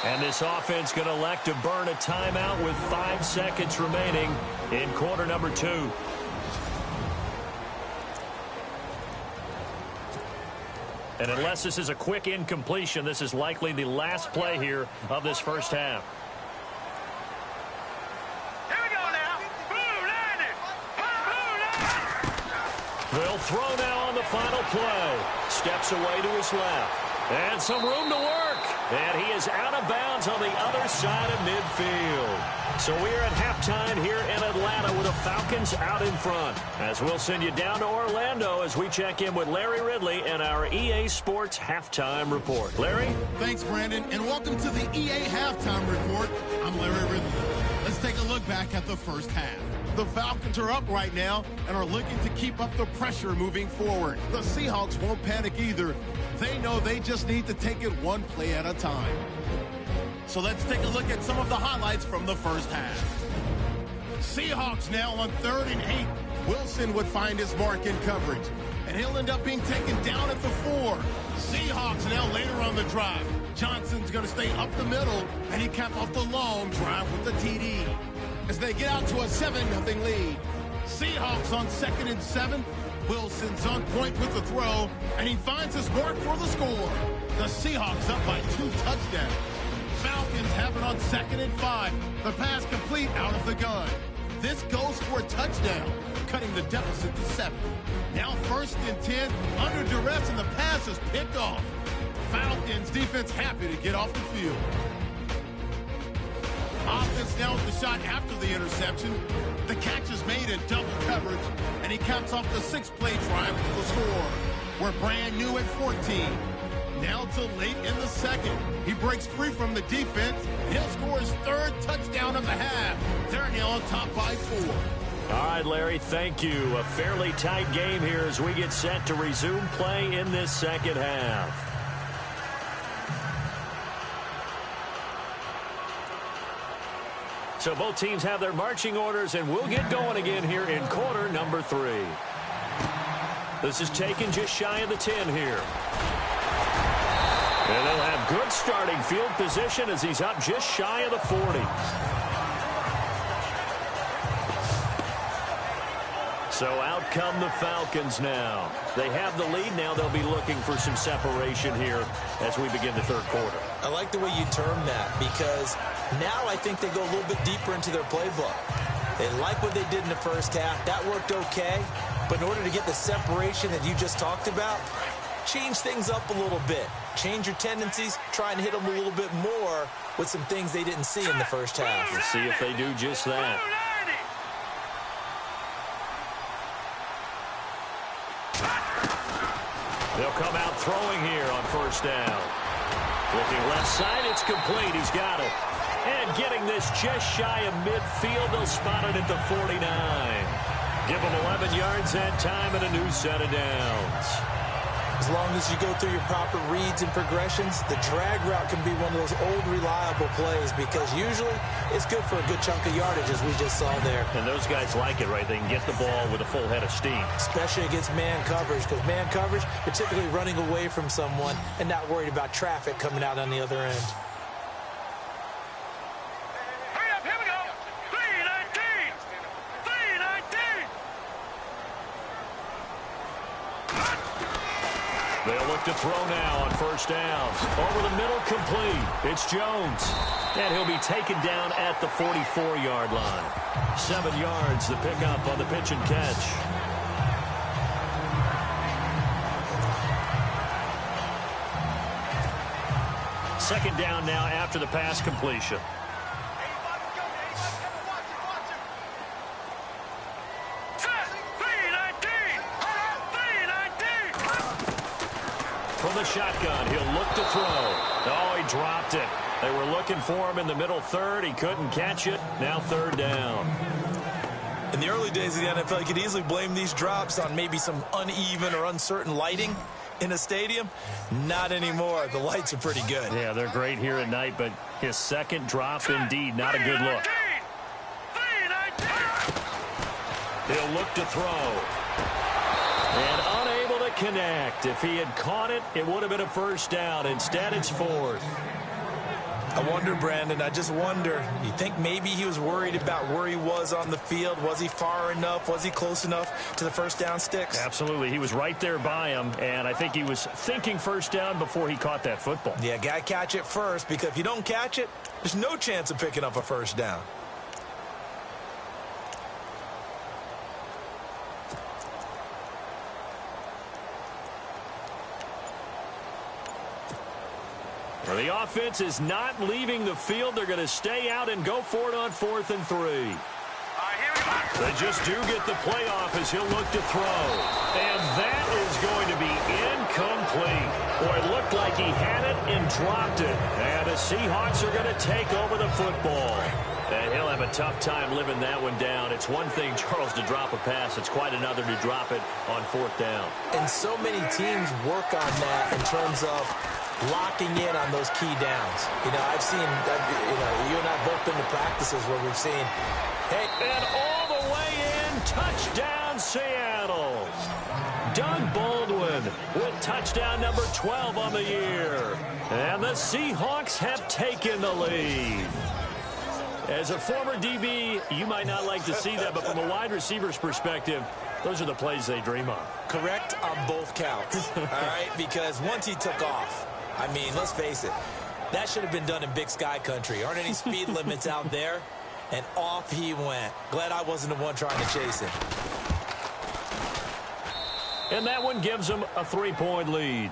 And this offense going to elect to burn a timeout with 5 seconds remaining in quarter number 2. And unless this is a quick incompletion, this is likely the last play here of this first half.
Here we go now.
They'll throw now on the final play. Steps away to his left. And some room to work. And he is out of bounds on the other side of midfield. So we are at halftime here in Atlanta with the Falcons out in front. As we'll send you down to Orlando as we check in with Larry Ridley and our EA Sports Halftime Report. Larry?
Thanks, Brandon, and welcome to the EA Halftime Report. I'm Larry Ridley. Let's take a look back at the first half. The Falcons are up right now and are looking to keep up the pressure moving forward. The Seahawks won't panic either. They know they just need to take it one play at a time. So let's take a look at some of the highlights from the first half. Seahawks now on 3rd and 8. Wilson would find his mark in coverage, and he'll end up being taken down at the 4. Seahawks now later on the drive. Johnson's going to stay up the middle, and he capped off the long drive with the TD. As they get out to a 7-0 lead. Seahawks on 2nd and 7. Wilson's on point with the throw, and he finds his mark for the score. The Seahawks up by 2 touchdowns. Falcons have it on 2nd and 5. The pass complete out of the gun. This goes for a touchdown, cutting the deficit to 7. Now 1st and 10, under duress, and the pass is picked off. Falcons defense happy to get off the field. Offense now with the shot after the interception. The catch is made in double coverage, and he caps off the 6-play drive for the score. We're brand new at 14. Now to late in the 2nd. He breaks free from the defense. He'll score his 3rd touchdown of the half. They're now on top by 4.
All right, Larry, thank you. A fairly tight game here as we get set to resume play in this 2nd half. So both teams have their marching orders, and we'll get going again here in quarter number 3. This is taken just shy of the 10 here. And they'll have good starting field position as he's up just shy of the 40. So out come the Falcons now. They have the lead. Now they'll be looking for some separation here as we begin the 3rd quarter.
I like the way you term that, because now I think they go a little bit deeper into their playbook. They like what they did in the 1st half. That worked okay. But in order to get the separation that you just talked about, change things up a little bit. Change your tendencies. Try and hit them a little bit more with some things they didn't see in the 1st half.
We'll see if they do just that. They'll come out throwing here on 1st down. Looking left side, it's complete. He's got it. And getting this just shy of midfield, they'll spot it at the 49. Give them 11 yards that time and a new set of downs.
As long as you go through your proper reads and progressions, the drag route can be one of those old reliable plays, because usually it's good for a good chunk of yardage, as we just saw there.
And those guys like it, right? They can get the ball with a full head of steam.
Especially against man coverage, because man coverage, you're typically running away from someone and not worried about traffic coming out on the other end.
Hurry up, here we go. 3-19. 3-19.
They'll look to throw now on 1st down. Over the middle, complete. It's Jones. And he'll be taken down at the 44-yard line. 7 yards the pickup on the pitch and catch. Second down now after the pass completion. From the shotgun, he'll look to throw. Oh, he dropped it. They were looking for him in the middle 3rd. He couldn't catch it. Now 3rd down.
In the early days of the NFL, you could easily blame these drops on maybe some uneven or uncertain lighting in a stadium. Not anymore. The lights are pretty good.
Yeah, they're great here at night, but his 2nd drop, indeed, not a good look. He'll look to throw. And unable to connect. If he had caught it, it would have been a 1st down. Instead, it's 4th.
I wonder, Brandon, I just wonder, you think maybe he was worried about where he was on the field? Was he far enough? Was he close enough to the 1st down sticks?
Absolutely. He was right there by him, and I think he was thinking 1st down before he caught that football.
Yeah, got to catch it first, because if you don't catch it, there's no chance of picking up a 1st down.
Well, the offense is not leaving the field. They're going to stay out and go for it on 4th and 3. They just do get the playoff as he'll look to throw. And that is going to be incomplete. Boy, it looked like he had it and dropped it. And the Seahawks are going to take over the football. And he'll have a tough time living that one down. It's one thing, Charles, to drop a pass. It's quite another to drop it on 4th down.
And so many teams work on that in terms of locking in on those key downs. You know, I've seen, you and I have both been to practices where we've seen, hey.
And all the way in, touchdown Seattle. Doug Baldwin with touchdown number 12 on the year. And the Seahawks have taken the lead. As a former DB, you might not like to see that, but from a wide receiver's perspective, Those are the plays they dream of.
Correct on both counts, all right? Because once he took off, I mean, let's face it, that should have been done in Big Sky country. Aren't any speed limits out there? And off he went. Glad I wasn't the one trying to chase him.
And that one gives them a 3-point lead.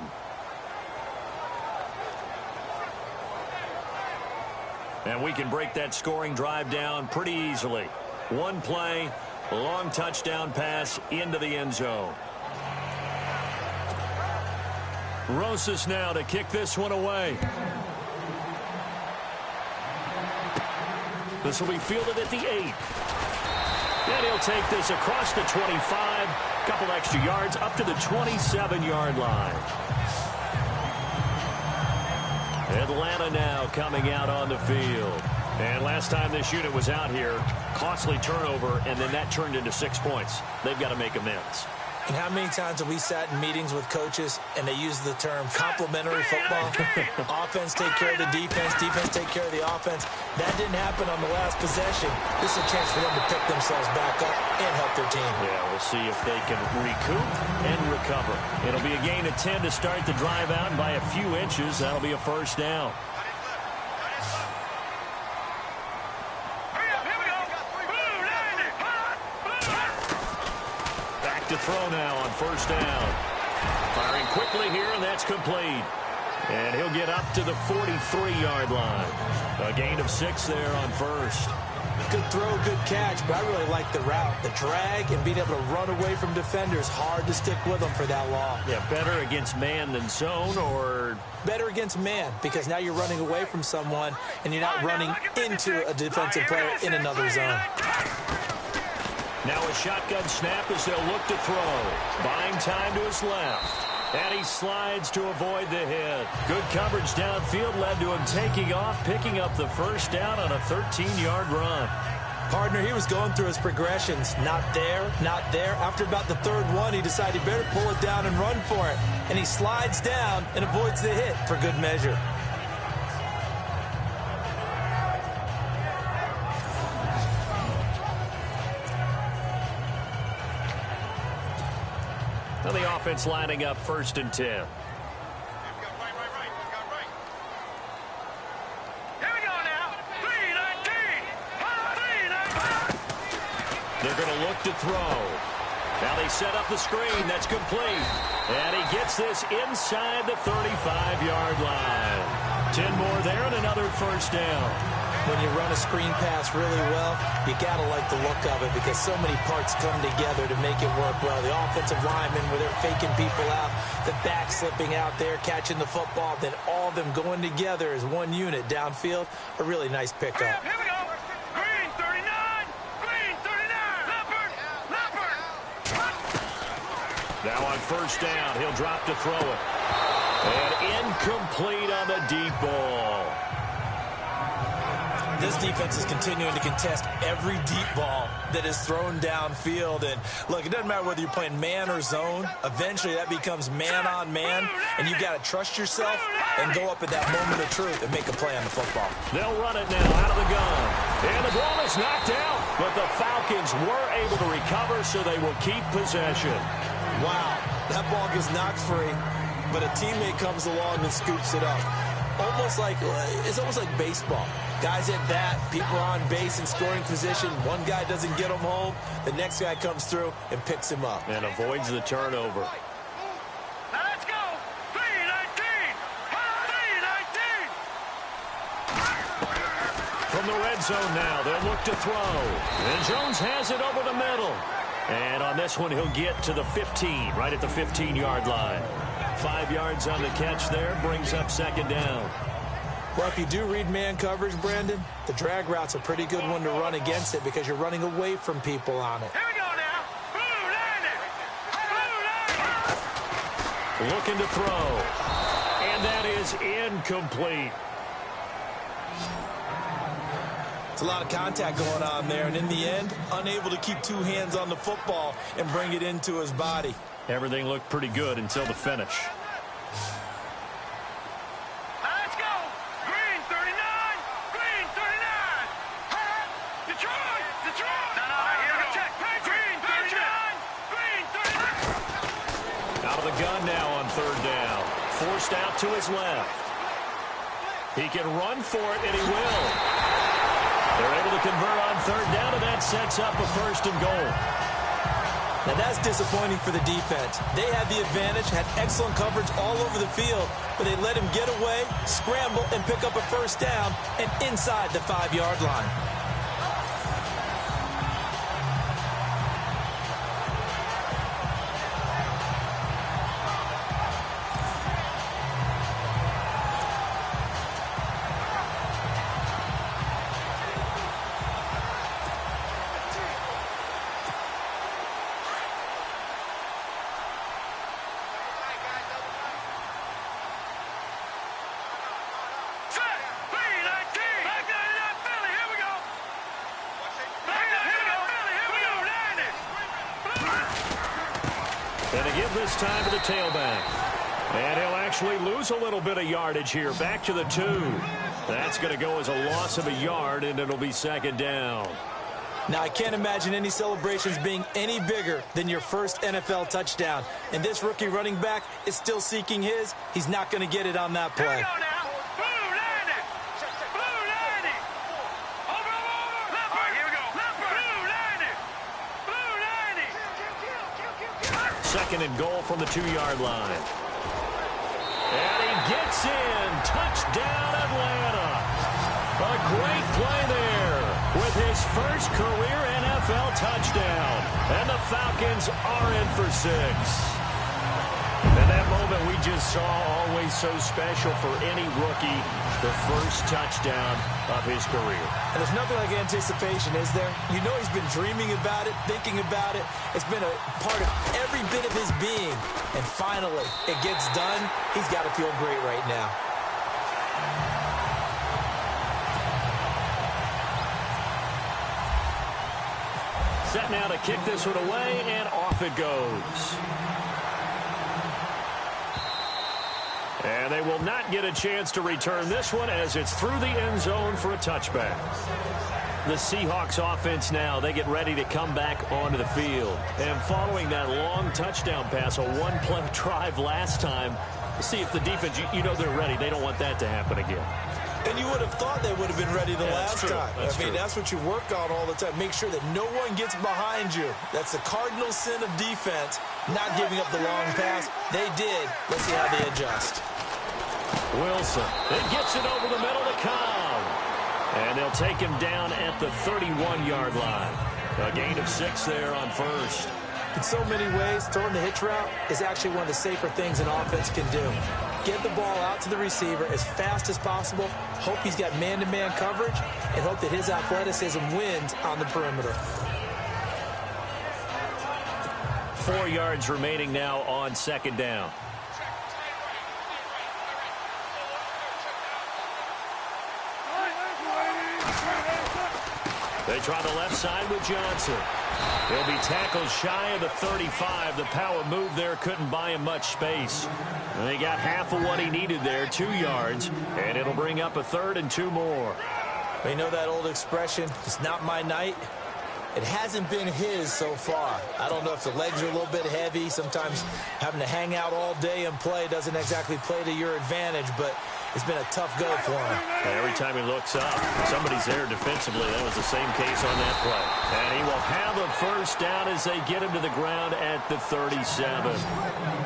And we can break that scoring drive down pretty easily. One play, long touchdown pass into the end zone. Rosas now to kick this one away. This will be fielded at the 8. And he'll take this across the 25, couple extra yards up to the 27-yard line. Atlanta now coming out on the field. And last time this unit was out here, costly turnover, and then that turned into 6 points. They've got to make amends.
And how many times have we sat in meetings with coaches and they use the term complementary football? Offense take care of the defense, defense take care of the offense. That didn't happen on the last possession. This is a chance for them to pick themselves back up and help their team.
Yeah, we'll see if they can recoup and recover. It'll be a gain of 10 to start the drive out, and by a few inches, that'll be a first down. To throw now on first down. Firing quickly here, and that's complete. And he'll get up to the 43-yard line. A gain of 6 there on first.
Good throw, good catch, but I really like the route. The drag and being able to run away from defenders. Hard to stick with them for that long.
Yeah, better against man than zone, or?
Better against man, because now you're running away from someone, and you're not running into a defensive player in another zone.
Now a shotgun snap as they'll look to throw. Buying time to his left. And he slides to avoid the hit. Good coverage downfield led to him taking off, picking up the first down on a 13-yard run.
Partner, he was going through his progressions. Not there, not there. After about the third one, he decided he better pull it down and run for it. And he slides down and avoids the hit for good measure.
Now the offense lining up 1st and 10.
Here we go now. 3-19.
They're going to look to throw. Now they set up the screen. That's complete. And he gets this inside the 35-yard line. 10 more there and another first down.
When you run a screen pass really well, you got to like the look of it because so many parts come together to make it work well. The offensive linemen, where they're faking people out, the back slipping out there, catching the football, then all of them going together as one unit downfield. A really nice pickup.
Here we go. Green 39. Green 39. Leopard.
Now on first down, he'll drop to throw it. And incomplete on the deep ball.
This defense is continuing to contest every deep ball that is thrown downfield. And, look, it doesn't matter whether you're playing man or zone. Eventually, that becomes man-on-man, and you've got to trust yourself and go up at that moment of truth and make a play on the football.
They'll run it now out of the gun. And the ball is knocked out. But the Falcons were able to recover, so they will keep possession.
Wow, that ball gets knocked free, but a teammate comes along and scoops it up. It's almost like baseball. Guys at bat, people are on base in scoring position. One guy doesn't get him home. The next guy comes through and picks him up.
And avoids the turnover.
Now let's go. 3-19. 3-19.
From the red zone now, they'll look to throw. And Jones has it over the middle. And on this one, he'll get to the 15, right at the 15-yard line. 5 yards on the catch there, brings up second down.
Well, if you do read man coverage, Brandon, the drag route's a pretty good one to run against it because you're running away from people on it.
Here we go now. Blue landing.
Looking to throw. And that is incomplete.
It's a lot of contact going on there, and in the end, unable to keep two hands on the football and bring it into his body.
Everything looked pretty good until the finish.
Let's go. Green 39. Green 39. Detroit. Detroit. No, here we go. Check. Green 39. Green
the gun now on third down. Forced out to his left. He can run for it, and he will. They're able to convert on third down, and that sets up a first and goal.
Now that's disappointing for the defense. They had the advantage, had excellent coverage all over the field, but they let him get away, scramble, and pick up a first down and inside the 5-yard line.
And to give this time to the tailback. And he'll actually lose a little bit of yardage here. Back to the 2. That's going to go as a loss of a yard, and it'll be second down.
Now, I can't imagine any celebrations being any bigger than your first NFL touchdown. And this rookie running back is still seeking his. He's not going to get it on that play.
Second and goal from the 2-yard line. And he gets in. Touchdown, Atlanta. A great play there with his first career NFL touchdown. And the Falcons are in for 6. And that moment we just saw, always so special for any rookie, the first touchdown of his career.
And there's nothing like anticipation, is there? You know he's been dreaming about it, thinking about it. It's been a part of every bit of his being. And finally, it gets done. He's got to feel great right now.
Set now to kick this one away, and off it goes. And they will not get a chance to return this one as it's through the end zone for a touchback. The Seahawks offense now, they get ready to come back onto the field. And following that long touchdown pass, a one-play drive last time, see if the defense, you know they're ready. They don't want that to happen again.
And you would have thought they would have been ready the last time. That's what you work on all the time. Make sure that no one gets behind you. That's the cardinal sin of defense, not giving up the long pass. They did. Let's see how they adjust.
Wilson, it gets it over the middle to Cobb. And they'll take him down at the 31-yard line. A gain of 6 there on first.
In so many ways, throwing the hitch route is actually one of the safer things an offense can do. Get the ball out to the receiver as fast as possible, hope he's got man-to-man coverage, and hope that his athleticism wins on the perimeter.
4 yards remaining now on second down. They try the left side with Johnson. He'll be tackled shy of the 35. The power move there couldn't buy him much space. And they got half of what he needed there, 2 yards, and it'll bring up a 3rd and 2 more.
You know that old expression, it's not my night? It hasn't been his so far. I don't know if the legs are a little bit heavy. Sometimes having to hang out all day and play doesn't exactly play to your advantage, but it's been a tough go for him.
Every time he looks up, somebody's there defensively. That was the same case on that play. And he will have a first down as they get him to the ground at the 37.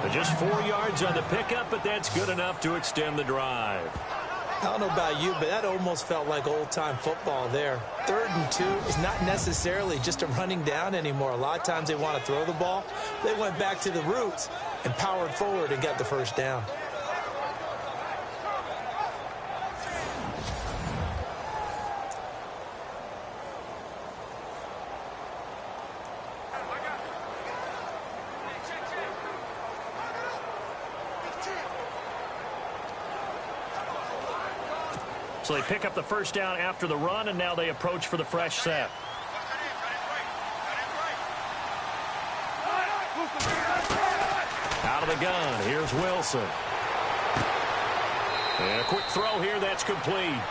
But just 4 yards on the pickup, but that's good enough to extend the drive.
I don't know about you, but that almost felt like old-time football there. 3rd and 2 is not necessarily just a running down anymore. A lot of times they want to throw the ball. They went back to the roots and powered forward and got the first down.
So they pick up the first down after the run, and now they approach for the fresh set. Out of the gun, here's Wilson. And a quick throw here, that's complete.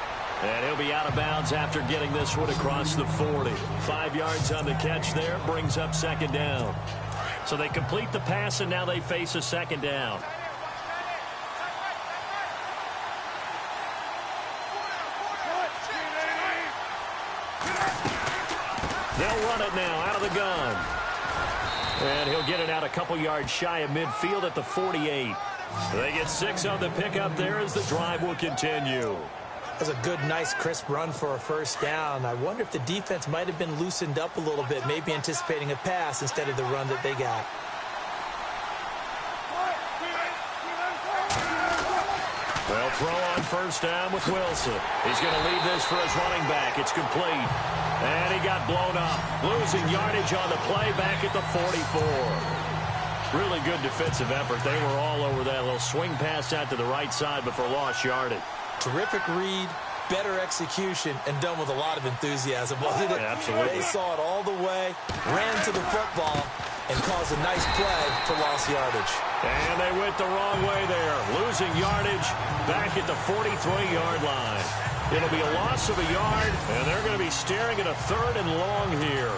And he'll be out of bounds after getting this one across the 40. 5 yards on the catch there, brings up second down. So they complete the pass, and now they face a second down. They'll run it now out of the gun. And he'll get it out a couple yards shy of midfield at the 48. They get 6 on the pickup there as the drive will continue.
That's a good, nice, crisp run for a first down. I wonder if the defense might have been loosened up a little bit, maybe anticipating a pass instead of the run that they got.
They'll throw on first down with Wilson. He's going to leave this for his running back. It's complete. And he got blown up. Losing yardage on the play back at the 44. Really good defensive effort. They were all over that little swing pass out to the right side, but for lost yardage.
Terrific read, better execution, and done with a lot of enthusiasm, wasn't it?
Yeah, absolutely.
They saw it all the way, ran to the football, and caused a nice play for lost yardage.
And they went the wrong way there. Losing yardage back at the 43-yard line. It'll be a loss of a yard, and they're going to be staring at a 3rd and long here.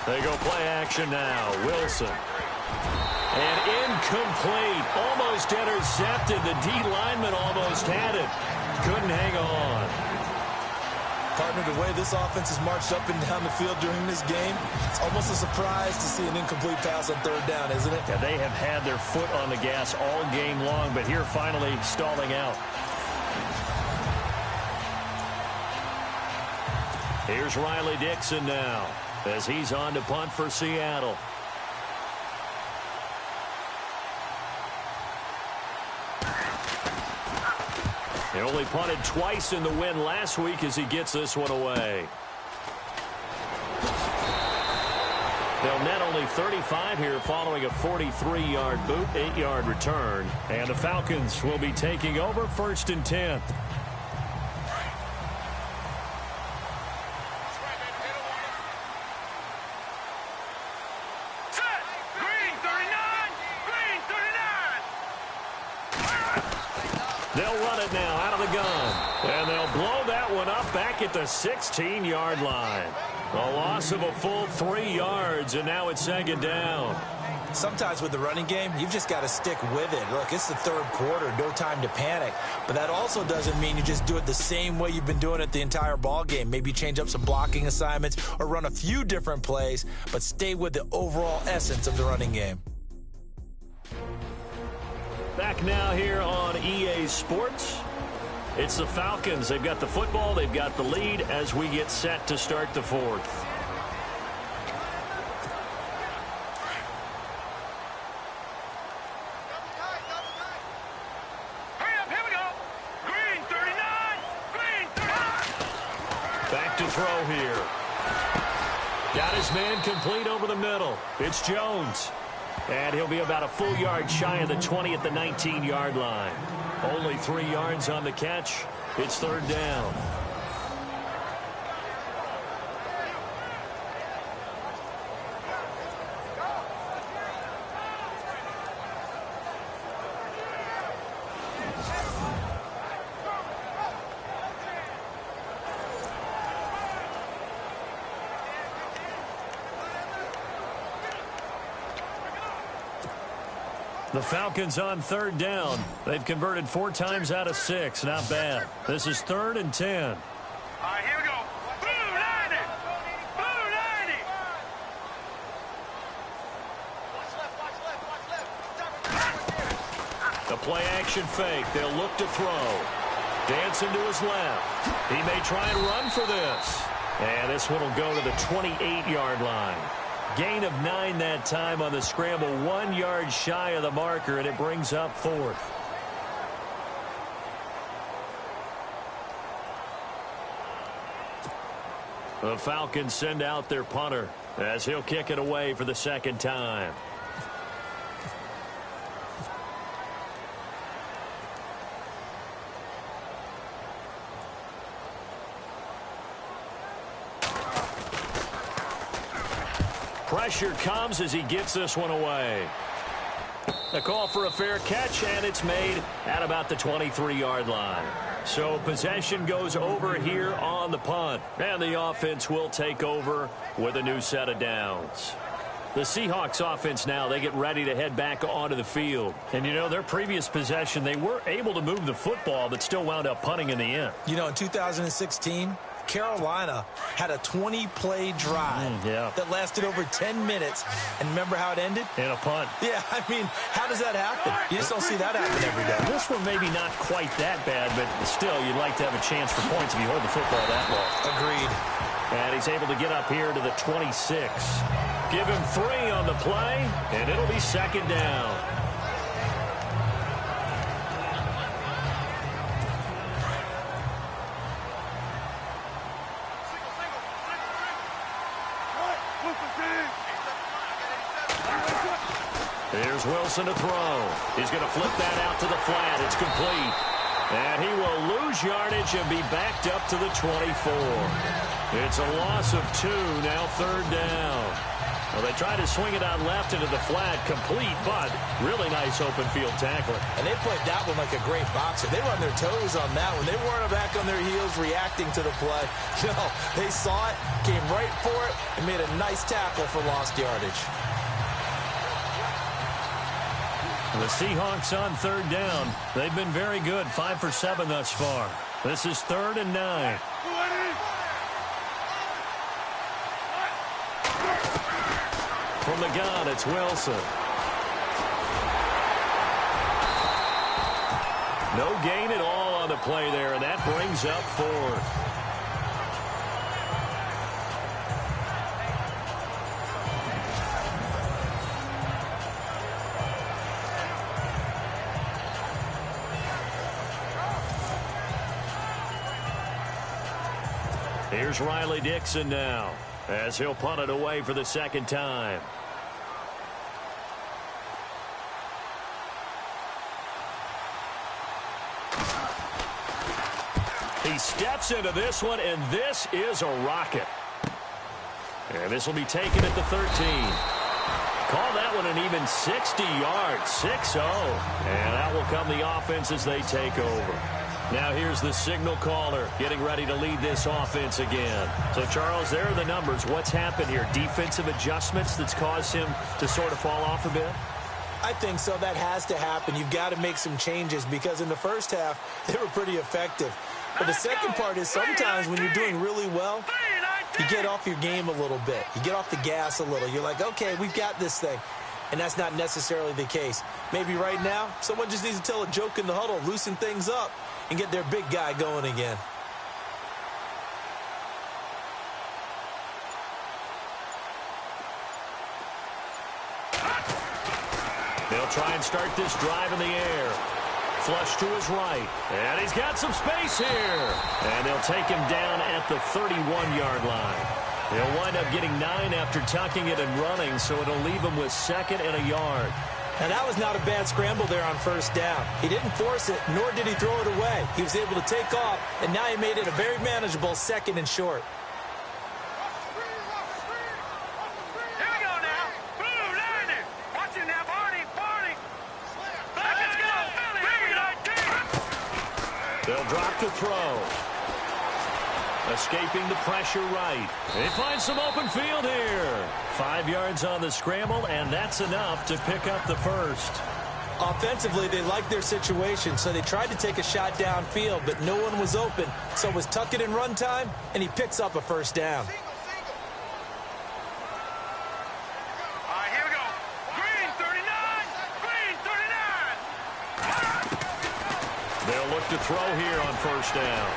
They go play action now. Wilson. And incomplete. Almost intercepted. The D lineman almost had it. Couldn't hang on.
Partner, the way this offense has marched up and down the field during this game, it's almost a surprise to see an incomplete pass on 3rd down, isn't it?
Yeah, they have had their foot on the gas all game long, but here finally stalling out. Here's Riley Dixon now, as he's on to punt for Seattle. He only punted twice in the win last week as he gets this one away. They'll net only 35 here following a 43-yard boot, 8-yard return. And the Falcons will be taking over 1st and 10. They'll run it now out of the gun. And they'll blow that one up back at the 16-yard line. A loss of a full 3 yards, and now it's 2nd down.
Sometimes with the running game, you've just got to stick with it. Look, it's the 3rd quarter, no time to panic. But that also doesn't mean you just do it the same way you've been doing it the entire ball game. Maybe change up some blocking assignments or run a few different plays, but stay with the overall essence of the running game.
Back now here on EA Sports. It's the Falcons. They've got the football. They've got the lead as we get set to start the 4th.
Hurry up, here we go. Green 39. Green 39.
Back to throw here. Got his man complete over the middle. It's Jones. And he'll be about a full yard shy of the 20 at the 19-yard line. Only 3 yards on the catch. It's 3rd down. The Falcons on 3rd down. They've converted 4 times out of 6. Not bad. This is 3rd and 10.
All right, here we go. Blue 90. Blue 90.
The play action fake. They'll look to throw. Dancing to his left. He may try and run for this. And this one will go to the 28-yard line. Gain of 9 that time on the scramble. 1 yard shy of the marker, and it brings up 4th. The Falcons send out their punter as he'll kick it away for the 2nd time. Pressure comes as he gets this one away. A call for a fair catch, and it's made at about the 23-yard line. So possession goes over here on the punt, and the offense will take over with a new set of downs. The Seahawks offense now, they get ready to head back onto the field. And, you know, their previous possession, they were able to move the football, but still wound up punting in the end.
You know, in 2016, Carolina had a 20-play drive that lasted over 10 minutes. And remember how it ended?
In a punt.
Yeah, I mean, how does that happen? You just don't see that happen every day.
This one maybe not quite that bad, but still, you'd like to have a chance for points if you hold the football that long.
Agreed.
And he's able to get up here to the 26. Give him 3 on the play, and it'll be second down. Here's Wilson to throw. He's going to flip that out to the flat. It's complete. And he will lose yardage and be backed up to the 24. It's a loss of 2, now third down. Well, they try to swing it out left into the flat, complete, but really nice open field tackle.
And they played that one like a great boxer. They were on their toes on that one. They weren't back on their heels reacting to the play. No, they saw it, came right for it, and made a nice tackle for lost yardage.
The Seahawks on third down. They've been very good, 5 for 7 thus far. This is 3rd and 9. From the gun, it's Wilson. No gain at all on the play there, and that brings up 4th. Here's Riley Dixon now, as he'll punt it away for the second time. He steps into this one, and this is a rocket. And this will be taken at the 13. Call that one an even 60 yards, 6-0. And that will come the offense as they take over. Now here's the signal caller getting ready to lead this offense again. So, Charles, there are the numbers. What's happened here? Defensive adjustments that's caused him to sort of fall off a bit?
I think so. That has to happen. You've got to make some changes because in the first half, they were pretty effective. But the second part is sometimes when you're doing really well, you get off your game a little bit. You get off the gas a little. You're like, okay, we've got this thing. And that's not necessarily the case. Maybe right now, someone just needs to tell a joke in the huddle, loosen things up, and get their big guy going again.
They'll try and start this drive in the air. Flush to his right. And he's got some space here. And they'll take him down at the 31-yard line. They'll wind up getting 9 after tucking it and running, so it'll leave him with 2nd and a yard.
And that was not a bad scramble there on first down. He didn't force it, nor did he throw it away. He was able to take off, and now he made it a very manageable 2nd and short.
Here we go now. Blue line. Watch it now, Barney. Let's go.
They'll drop to throw. Escaping the pressure right. They find some open field here. 5 yards on the scramble, and that's enough to pick up the first.
Offensively, they liked their situation, so they tried to take a shot downfield, but no one was open. So it was tuck it in run time, and he picks up a first down.
All right, here we go. Green 39. Green 39.
They'll look to throw here on first down.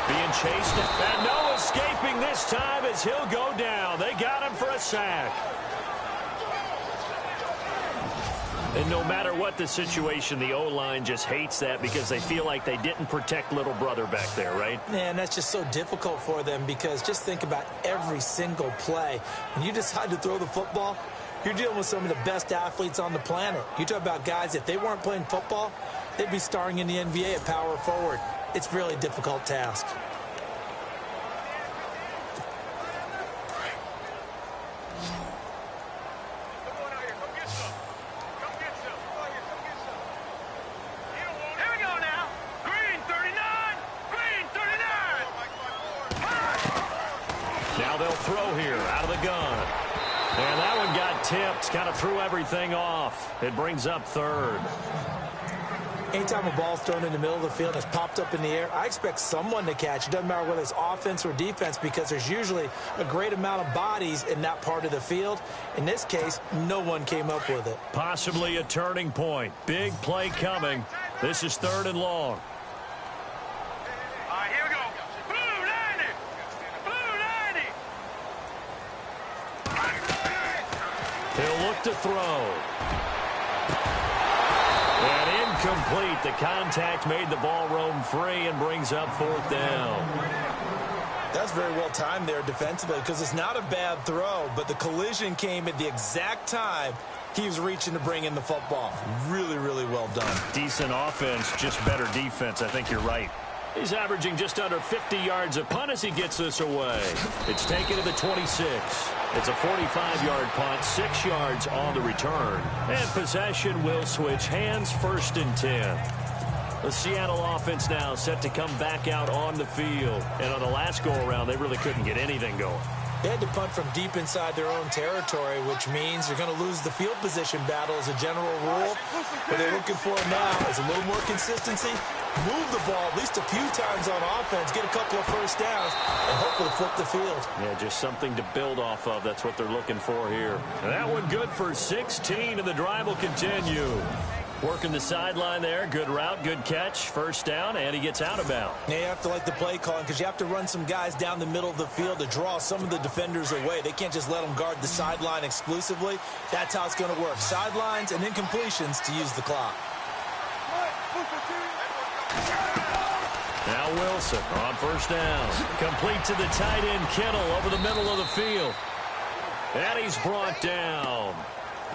Being chased, and no escaping this time as he'll go down. They got him for a sack. And no matter what the situation, the O-line just hates that because they feel like they didn't protect little brother back there, right?
Man, that's just so difficult for them because just think about every single play. When you decide to throw the football, you're dealing with some of the best athletes on the planet. You talk about guys, if they weren't playing football, they'd be starring in the NBA at power forward. It's a really difficult task.
Now they'll throw here out of the gun. And that one got tipped, kind of threw everything off. It brings up third.
Anytime a ball's thrown in the middle of the field and it's popped up in the air, I expect someone to catch. It doesn't matter whether it's offense or defense because there's usually a great amount of bodies in that part of the field. In this case, no one came up with it.
Possibly a turning point. Big play coming. This is 3rd and long.
All right, here we go. Blue 90. Blue 90.
He'll look to throw. And incomplete. The contact made the ball roam free and brings up 4th down.
That's very well timed there defensively because it's not a bad throw, but the collision came at the exact time he was reaching to bring in the football. Really, really well done.
Decent offense, just better defense. I think you're right. He's averaging just under 50 yards a punt as he gets this away. It's taken to the 26. It's a 45-yard punt, 6 yards on the return. And possession will switch hands, 1st and 10. The Seattle offense now set to come back out on the field. And on the last go-around, they really couldn't get anything going.
They had to punt from deep inside their own territory, which means you're going to lose the field position battle as a general rule. What they're looking for now is a little more consistency, move the ball at least a few times on offense, get a couple of first downs, and hopefully flip the field.
Yeah, just something to build off of. That's what they're looking for here. And that one good for 16, and the drive will continue. Working the sideline there. Good route, good catch. 1st down, and he gets out of bounds.
Now you have to like the play calling because you have to run some guys down the middle of the field to draw some of the defenders away. They can't just let them guard the sideline exclusively. That's how it's going to work. Sidelines and incompletions to use the clock.
Now Wilson on 1st down. Complete to the tight end, Kittle, over the middle of the field. And he's brought down.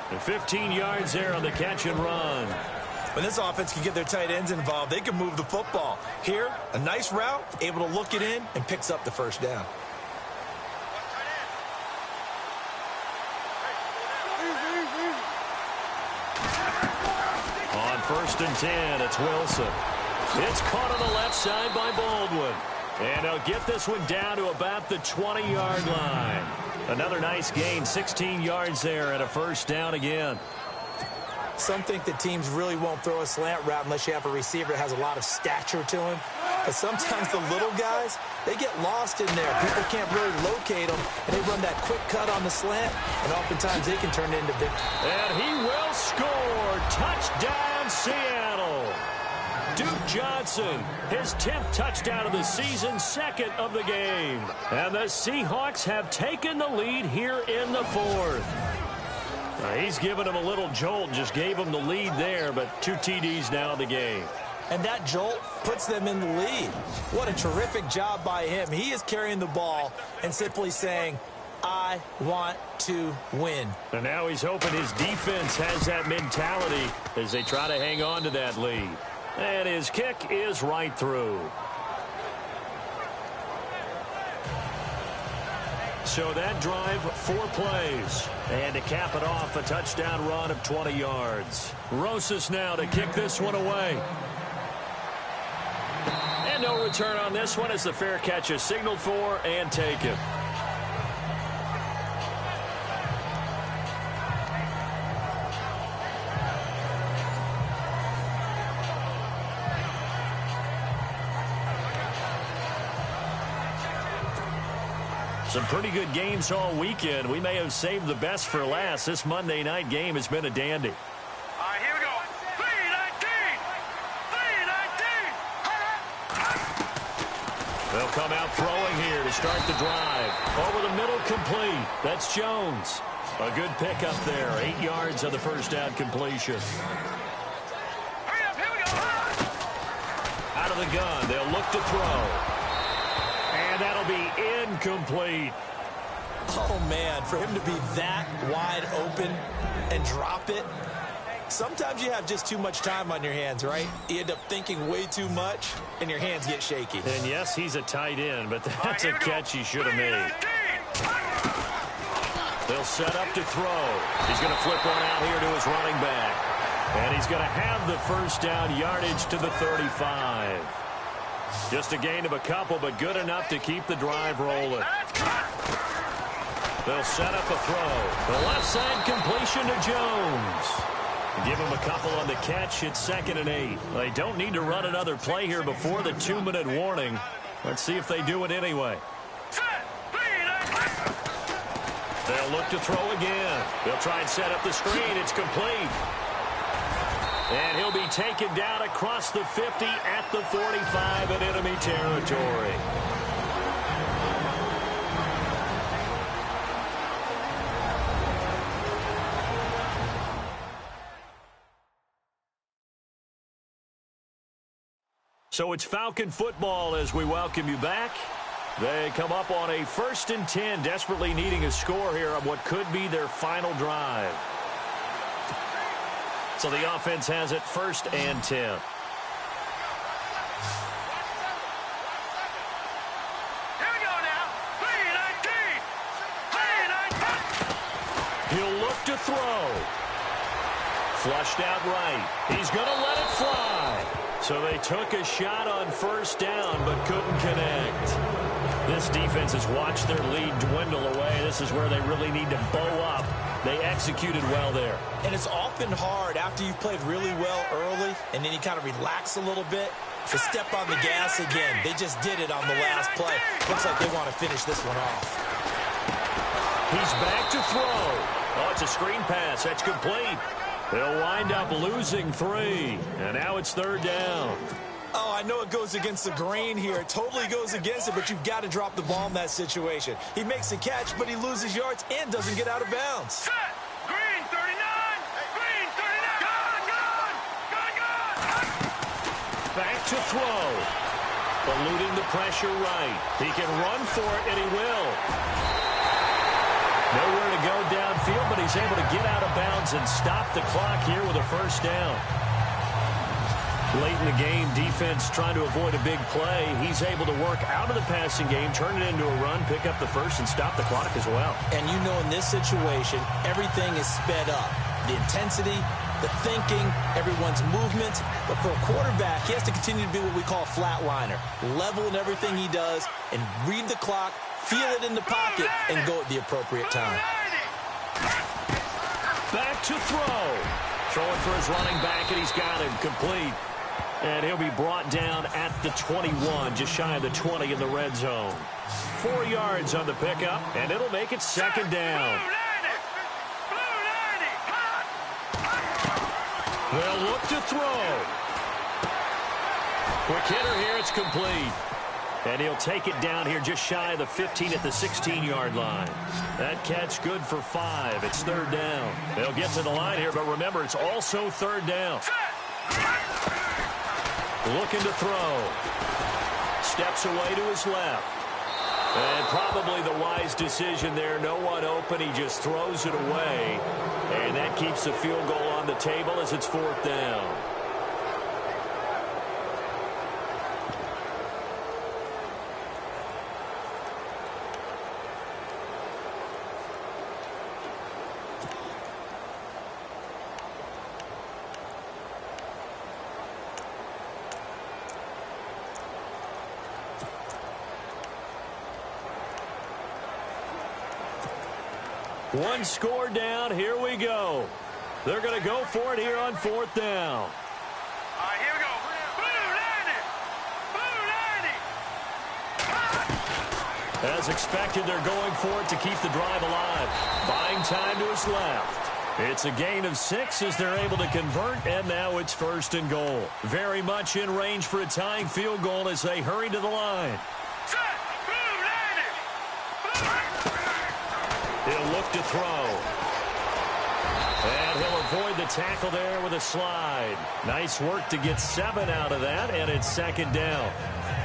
And 15 yards there on the catch and run.
When this offense can get their tight ends involved, they can move the football. Here, a nice route, able to look it in, and picks up the 1st down.
On 1st and 10, it's Wilson. It's caught on the left side by Baldwin. And he'll get this one down to about the 20-yard line. Another nice gain, 16 yards there and a 1st down again.
Some think that teams really won't throw a slant route unless you have a receiver that has a lot of stature to him. But sometimes the little guys, they get lost in there. People can't really locate them, and they run that quick cut on the slant, and oftentimes they can turn it into big.
And he will score. Touchdown, Seattle. Duke Johnson, his 10th touchdown of the season, 2nd of the game. And the Seahawks have taken the lead here in the 4th. He's given him a little jolt, just gave him the lead there, but 2 TDs now in the game.
And that jolt puts them in the lead. What a terrific job by him. He is carrying the ball and simply saying, I want to win.
And now he's hoping his defense has that mentality as they try to hang on to that lead. And his kick is right through. So that drive, 4 plays. And to cap it off, a touchdown run of 20 yards. Rosas now to kick this one away. And no return on this one as the fair catch is signaled for and taken. Some pretty good games all weekend. We may have saved the best for last. This Monday night game has been a dandy.
All right, here we go. 3-19.
They'll come out throwing here to start the drive. Over the middle, complete. That's Jones. A good pickup there. 8 yards on the 1st down completion.
Hurry up, here we go.
Out of the gun, they'll look to throw. And that'll be incomplete.
Oh, man, for him to be that wide open and drop it. Sometimes you have just too much time on your hands, right? You end up thinking way too much, and your hands get shaky.
And, yes, he's a tight end, but that's a catch he should have made. They'll set up to throw. He's going to flip one out here to his running back. And he's going to have the 1st down yardage to the 35. Just a gain of a couple, but good enough to keep the drive rolling. They'll set up a throw. The left side completion to Jones. Give him a couple on the catch. It's 2nd and 8. They don't need to run another play here before the 2-minute warning. Let's see if they do it anyway. They'll look to throw again. They'll try and set up the screen. It's complete. And he'll be taken down across the 50 at the 45 in enemy territory. So it's Falcon football as we welcome you back. They come up on a 1st and 10, desperately needing a score here on what could be their final drive. So the offense has it 1st and 10.
Here we go now. 3-19.
He'll look to throw. Flushed out right. He's going to let it fly. So they took a shot on 1st down but couldn't connect. This defense has watched their lead dwindle away. This is where they really need to bow up. They executed well there.
And it's often hard after you've played really well early and then you kind of relax a little bit to step on the gas again. They just did it on the last play. Looks like they want to finish this one off.
He's back to throw. Oh, it's a screen pass. That's complete. They'll wind up losing 3. And now it's 3rd down.
Oh, I know it goes against the grain here. It totally goes against it, but you've got to drop the ball in that situation. He makes a catch, but he loses yards and doesn't get out of bounds.
Set. Green 39. Green 39. Gone.
Back to throw. Eluding the pressure right. He can run for it, and he will. Nowhere to go downfield, but he's able to get out of bounds and stop the clock here with a 1st down. Late in the game, defense trying to avoid a big play. He's able to work out of the passing game, turn it into a run, pick up the 1st, and stop the clock as well.
And you know in this situation, everything is sped up. The intensity, the thinking, everyone's movement. But for a quarterback, he has to continue to be what we call a flatliner. Level in everything he does and read the clock, feel it in the pocket, and go at the appropriate time.
Back to throw. Throwing for his running back, and he's got him complete. And he'll be brought down at the 21, just shy of the 20 in the red zone. 4 yards on the pickup, and it'll make it 2nd down. They'll look to throw. Quick hitter here, it's complete. And he'll take it down here just shy of the 15 at the 16-yard line. That catch good for 5. It's 3rd down. They'll get to the line here, but remember, it's also 3rd down. Looking to throw. Steps away to his left. And probably the wise decision there. No one open. He just throws it away. And that keeps the field goal on the table as it's 4th down. One score down. Here we go. They're going to go for it here on 4th down.
All right, here we go. Blue 90.
As expected, they're going for it to keep the drive alive. Buying time to his left. It's a gain of 6 as they're able to convert, and now it's 1st and goal. Very much in range for a tying field goal as they hurry to the line. He'll look to throw. And he'll avoid the tackle there with a slide. Nice work to get 7 out of that, and it's 2nd down.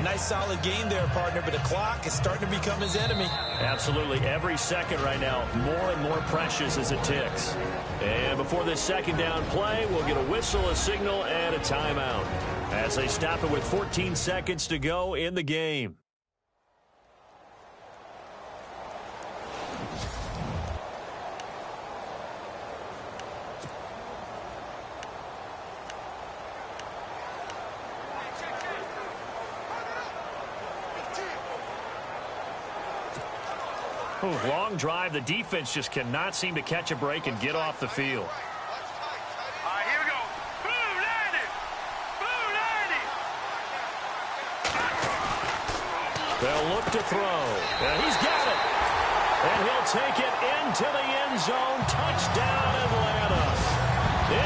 Nice solid game there, partner, but the clock is starting to become his enemy.
Absolutely. Every second right now, more and more precious as it ticks. And before this 2nd down play, we'll get a whistle, a signal, and a timeout as they stop it with 14 seconds to go in the game. Ooh, long drive. The defense just cannot seem to catch a break and get off the field.
All right, here we go. Boom, landed. Boom, landed.
They'll look to throw. And he's got it. And he'll take it into the end zone. Touchdown, Atlanta.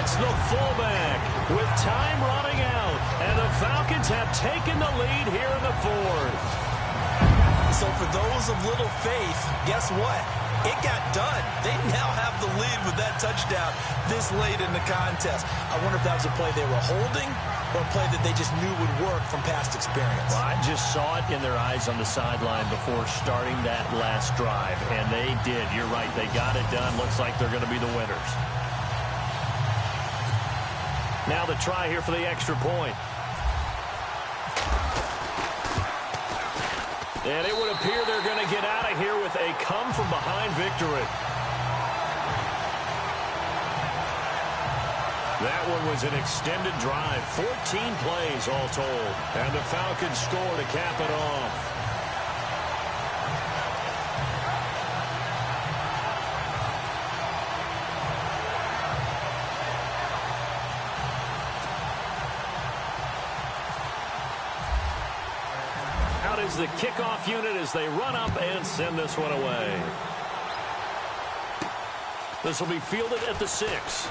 It's the fullback with time running out. And the Falcons have taken the lead here in the fourth.
So for those of little faith, guess what? It got done. They now have the lead with that touchdown this late in the contest. I wonder if that was a play they were holding or a play that they just knew would work from past experience.
Well, I just saw it in their eyes on the sideline before starting that last drive, and they did. You're right. They got it done. Looks like they're going to be the winners. Now the try here for the extra point. And it would appear they're going to get out of here with a come-from-behind victory. That one was an extended drive, 14 plays all told. And the Falcons score to cap it off. Out is the kickoff unit as they run up and send this one away. This will be fielded at the 6.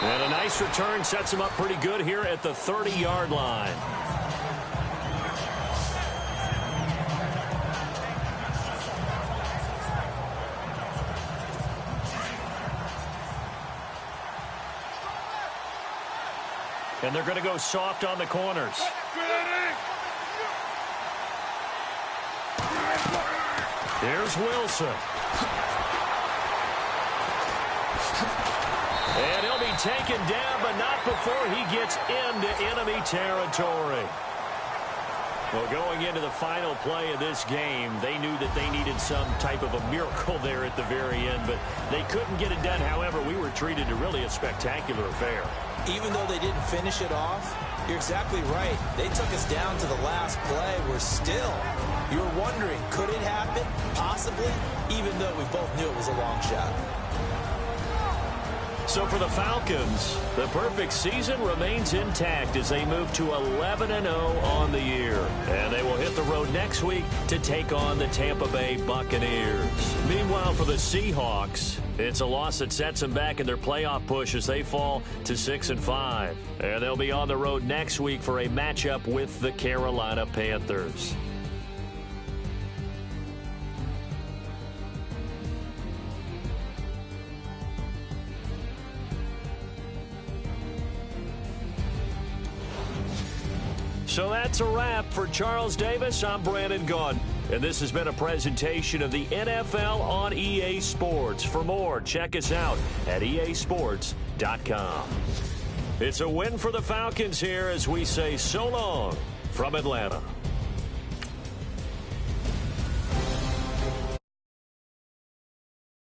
And a nice return sets him up pretty good here at the 30-yard line. And they're going to go soft on the corners. Here's Wilson. And he'll be taken down, but not before he gets into enemy territory. Well, going into the final play of this game, they knew that they needed some type of a miracle there at the very end, but they couldn't get it done. However, we were treated to really a spectacular affair.
Even though they didn't finish it off, you're exactly right. They took us down to the last play. You were wondering, could it happen? Possibly, even though we both knew it was a long shot.
So for the Falcons, the perfect season remains intact as they move to 11-0 on the year. And they will hit the road next week to take on the Tampa Bay Buccaneers. Meanwhile, for the Seahawks, it's a loss that sets them back in their playoff push as they fall to 6-5. And they'll be on the road next week for a matchup with the Carolina Panthers. So that's a wrap. For Charles Davis, I'm Brandon Gaudin. And this has been a presentation of the NFL on EA Sports. For more, check us out at easports.com. It's a win for the Falcons here as we say so long from Atlanta.